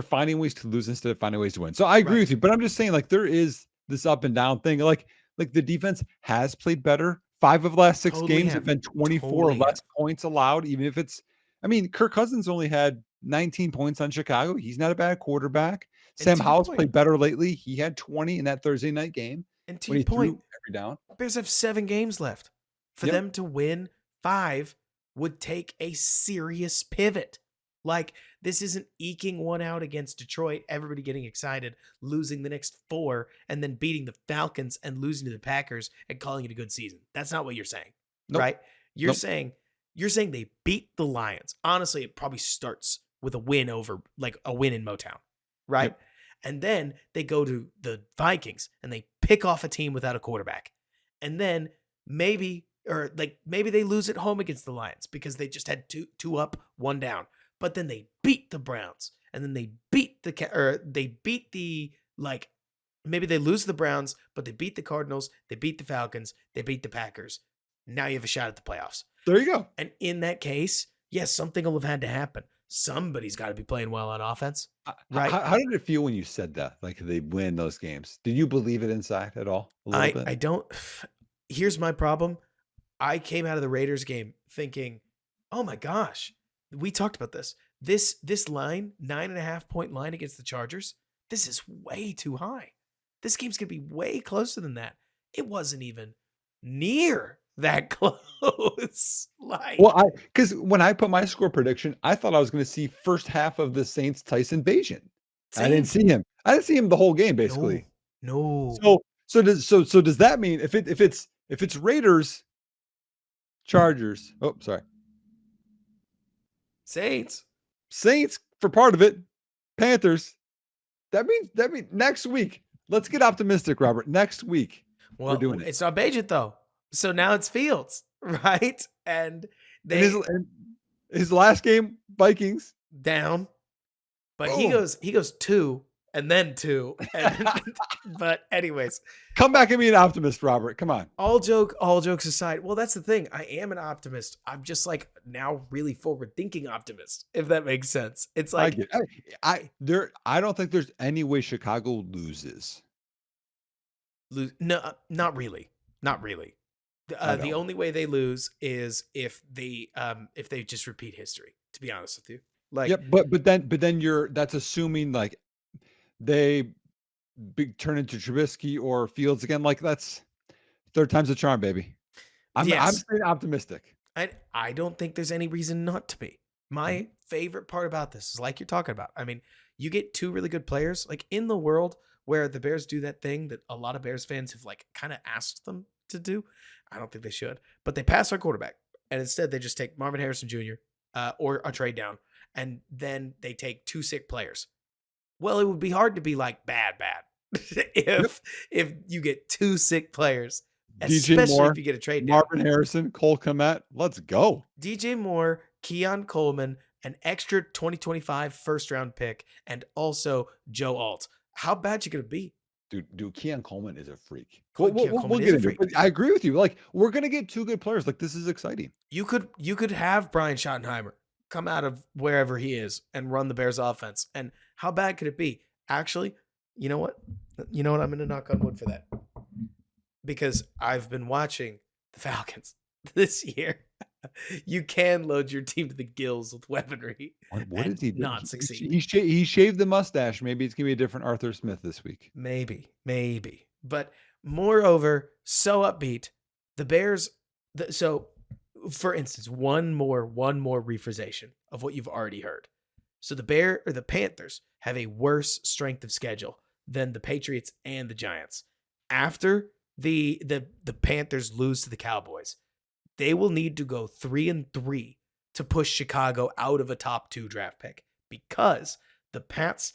finding ways to lose instead of finding ways to win. So I agree Right. with you, but I'm just saying, like, there is this up and down thing. Like the defense has played better. 5 of the last 6 Totally games have. have been 24 or Totally less have. points allowed, even if it's. I mean, Kirk Cousins only had 19 points on Chicago. He's not a bad quarterback. And Sam to your Howell's point, played better lately. He had 20 in that Thursday night game when he threw every down. Bears have 7 games left. For Yep. them to win 5 would take a serious pivot. Like, this isn't eking one out against Detroit, everybody getting excited, losing the next 4, and then beating the Falcons and losing to the Packers and calling it a good season. That's not what you're saying, Nope. right? You're Nope. saying they beat the Lions. Honestly, it probably starts with a win over, like a win in Motown, right? Yep. And then they go to the Vikings and they pick off a team without a quarterback. And then maybe they lose at home against the Lions because they just had two up, 1 down. But then they beat the Browns, and then they beat maybe they lose the Browns, but they beat the Cardinals, they beat the Falcons, they beat the Packers. Now you have a shot at the playoffs. There you go. And in that case, yes, something will have had to happen. Somebody's got to be playing well on offense, right? How did it feel when you said that? Like they win those games? Did you believe it inside at all? A little bit? I don't. here's my problem. I came out of the Raiders game thinking, oh my gosh, we talked about this. This line, 9.5-point line against the Chargers, this is way too high. This game's gonna be way closer than that. It wasn't even near that close. Like, Well, because when I put my score prediction, I thought I was going to see first half of the Saints Tyson Bagent. I didn't same. see him. I didn't see him the whole game, No, basically. no. So does that mean if it's Raiders, Chargers, oh sorry, Saints. Saints for part of it, Panthers, that means next week. Let's get optimistic, Robert. Next week Well, we're doing it. it's not Bagent though. So now it's Fields, right? And they And his last game, Vikings. down, but Boom. he goes 2 and then 2. And but anyways, Come back and be an optimist, Robert. Come on. all jokes aside, well, that's the thing. I am an optimist. I'm just like now really forward thinking optimist, if that makes sense. It's I like get I don't think there's any way Chicago loses. no, not really. Not really. I The know. only way they lose is if they just repeat history, to be honest with you. Like, Yep, but then that's assuming like they turn into Trubisky or Fields again. Like that's third time's a charm, baby. I'm yes, staying optimistic. I don't think there's any reason not to be. Mhm. My favorite part about this is like you're talking about. I mean, you get 2 really good players, like in the world where the Bears do that thing that a lot of Bears fans have like kind of asked them to do. I don't think they should, but they pass our quarterback, and instead they just take Marvin Harrison Jr. Or a trade down, and then they take 2 sick players. Well, it would be hard to be like bad Yep. if you get 2 sick players, DJ especially Moore, if you get a trade down. Marvin Harrison, Cole Kmet. Let's go. DJ Moore, Keon Coleman, an extra 2025 first round pick, and also Joe Alt. How bad you gonna be? Dude, Keon Coleman is a freak. Keon We'll Coleman is get a into it. freak. But I agree with you. Like we're gonna get 2 good players. Like this is exciting. You could have Brian Schottenheimer come out of wherever he is and run the Bears offense. And how bad could it be? Actually, you know what? You know what? I'm gonna knock on wood for that. Because I've been watching the Falcons this year. You can load your team to the gills with weaponry What and is he doing? not succeed. He shaved the mustache. Maybe it's gonna be a different Arthur Smith this week. Maybe. But moreover, so upbeat. The Bears. So, for instance, one more rephrasation of what you've already heard. So the Panthers have a worse strength of schedule than the Patriots and the Giants. After the Panthers lose to the Cowboys, they will need to go 3-3 to push Chicago out of a top 2 draft pick, because the Pats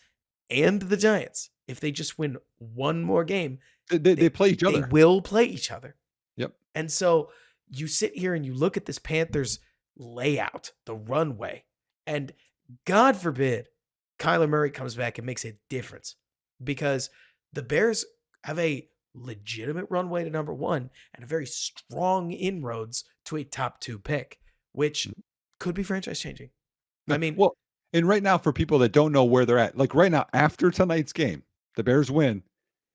and the Giants, if they just win one more game, They play each they other. will play each other. Yep. And so you sit here and you look at this Panthers layout, the runway, and God forbid Kyler Murray comes back and makes a difference, because the Bears have a legitimate runway to number 1 and a very strong inroads to a top 2 pick, which could be franchise changing. I mean, Well, and right now for people that don't know where they're at, like right now after tonight's game, the Bears win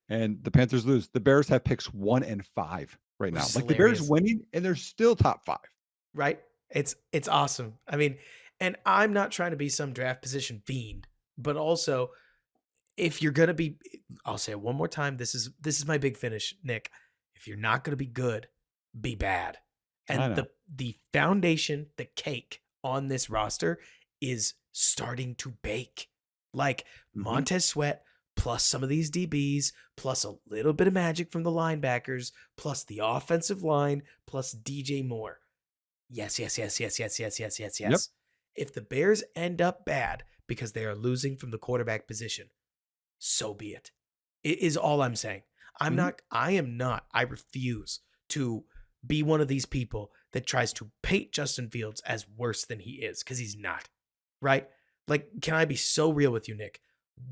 and the Panthers lose. The Bears have picks 1 and 5 right now. Which is Like the Bears hilarious. winning and they're still top 5. right? It's awesome. I mean, and I'm not trying to be some draft position fiend, but also if you're gonna be, I'll say it one more time. This is my big finish, Nick. If you're not gonna be good, be bad. I And know. the foundation, the cake on this roster is starting to bake. Like Mhm. Montez Sweat, plus some of these DBs, plus a little bit of magic from the linebackers, plus the offensive line, plus DJ Moore. Yes. Yep. If the Bears end up bad because they are losing from the quarterback position, so be it. It is all I'm saying. Mhm. I refuse to be one of these people that tries to paint Justin Fields as worse than he is, because he's not. Right? Like, can I be so real with you, Nick?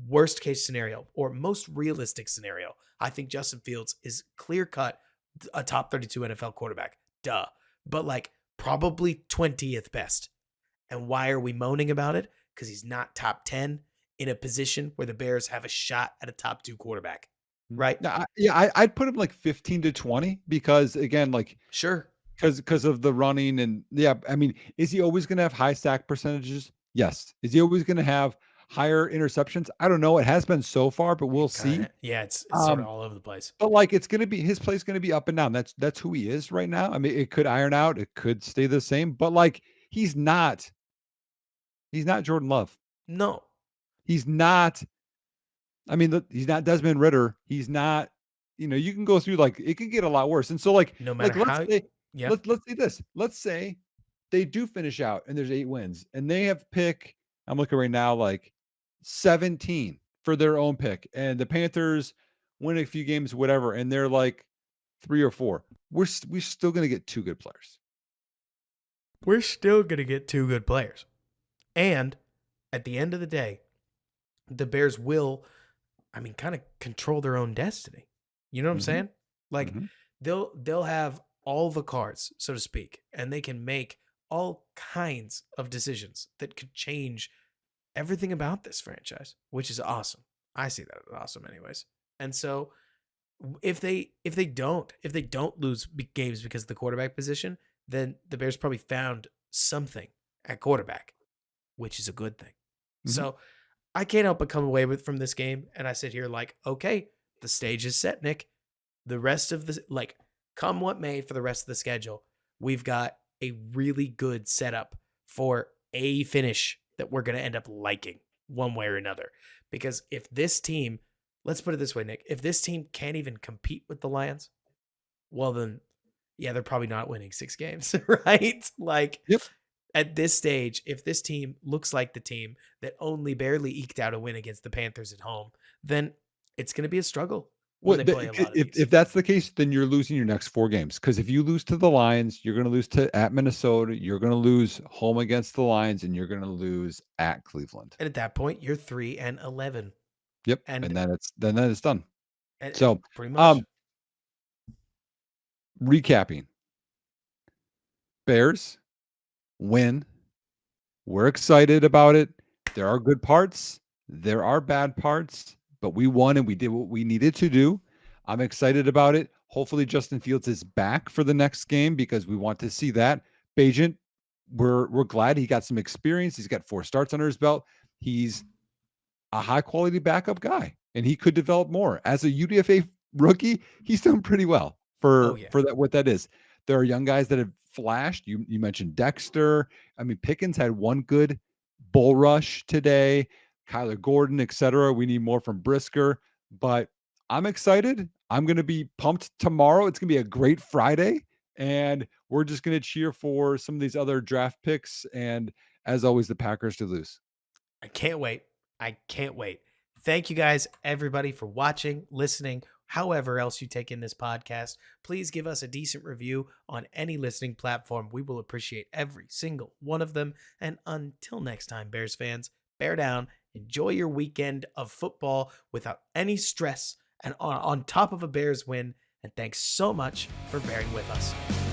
Worst case scenario or most realistic scenario, I think Justin Fields is clear cut a top 32 NFL quarterback. Duh. But like probably 20th best. And why are we moaning about it? Because he's not top 10 in a position where the Bears have a shot at a top 2 quarterback. right? I'd put him like 15 to 20 because again, like Sure. because of the running and yeah, I mean, is he always going to have high sack percentages? Yes. Is he always going to have higher interceptions? I don't know. It has been so far, but we'll see. Yeah, it's sort of Um, all over the place. but like it's going to be his play's going to be up and down. That's who he is right now. I mean, it could iron out, it could stay the same, but like he's not Jordan Love. No, He's not I mean, he's not Desmond Ritter. He's not, you can go through like it could get a lot worse. And so no matter like how. Yeah. let's say this. Let's say they do finish out and there's 8 wins and they have pick I'm looking right now like 17 for their own pick and the Panthers win a few games whatever and they're like 3 or 4. We're still going to get 2 good players. We're still going to get 2 good players. And at the end of the day, the Bears will, I mean, kind of control their own destiny. You know what I'm Mhm. saying? Like Mhm. they'll have all the cards, so to speak, and they can make all kinds of decisions that could change everything about this franchise, which is awesome. I see that as awesome anyways. And so if they don't lose games because of the quarterback position, then the Bears probably found something at quarterback, which is a good thing. Mhm. So I can't help but come away from this game, and I sit here like, okay, the stage is set, Nick. The rest of the come what may for the rest of the schedule, we've got a really good setup for a finish that we're gonna end up liking one way or another. Because if this team, let's put it this way, Nick, if this team can't even compete with the Lions, well then, yeah, they're probably not winning 6 games, right? Like Yep. at this stage, if this team looks like the team that only barely eked out a win against the Panthers at home, then it's going to be a struggle when Well, they play a lot of if these. that's the case, then you're losing your next 4 games. Because if you lose to the Lions, you're gonna lose at Minnesota, you're gonna lose home against the Lions, and you're gonna lose at Cleveland. And at that point, you're 3-11, Yep, and and then it's done. and So, pretty much um, recapping, Bears win. We're excited about it. There are good parts, there are bad parts, but we won and we did what we needed to do. I'm excited about it. Hopefully, Justin Fields is back for the next game because we want to see that. Bagent, we're glad he got some experience. He's got 4 starts under his belt. He's a high quality backup guy, and he could develop more. As a UDFA rookie, he's done pretty well oh for yeah, for that what that is. There are young guys that have flashed. You mentioned Dexter. I mean, Pickens had one good bull rush today. Kyler Gordon, etc. We need more from Brisker, but I'm excited. I'm going to be pumped tomorrow. It's going to be a great Friday, and we're just going to cheer for some of these other draft picks. And as always, the Packers to lose. I can't wait. I can't wait. Thank you guys, everybody, for watching, listening, however else you take in this podcast. Please give us a decent review on any listening platform. We will appreciate every single one of them. And until next time, Bears fans, bear down, enjoy your weekend of football without any stress and on top of a Bears win. And thanks so much for bearing with us.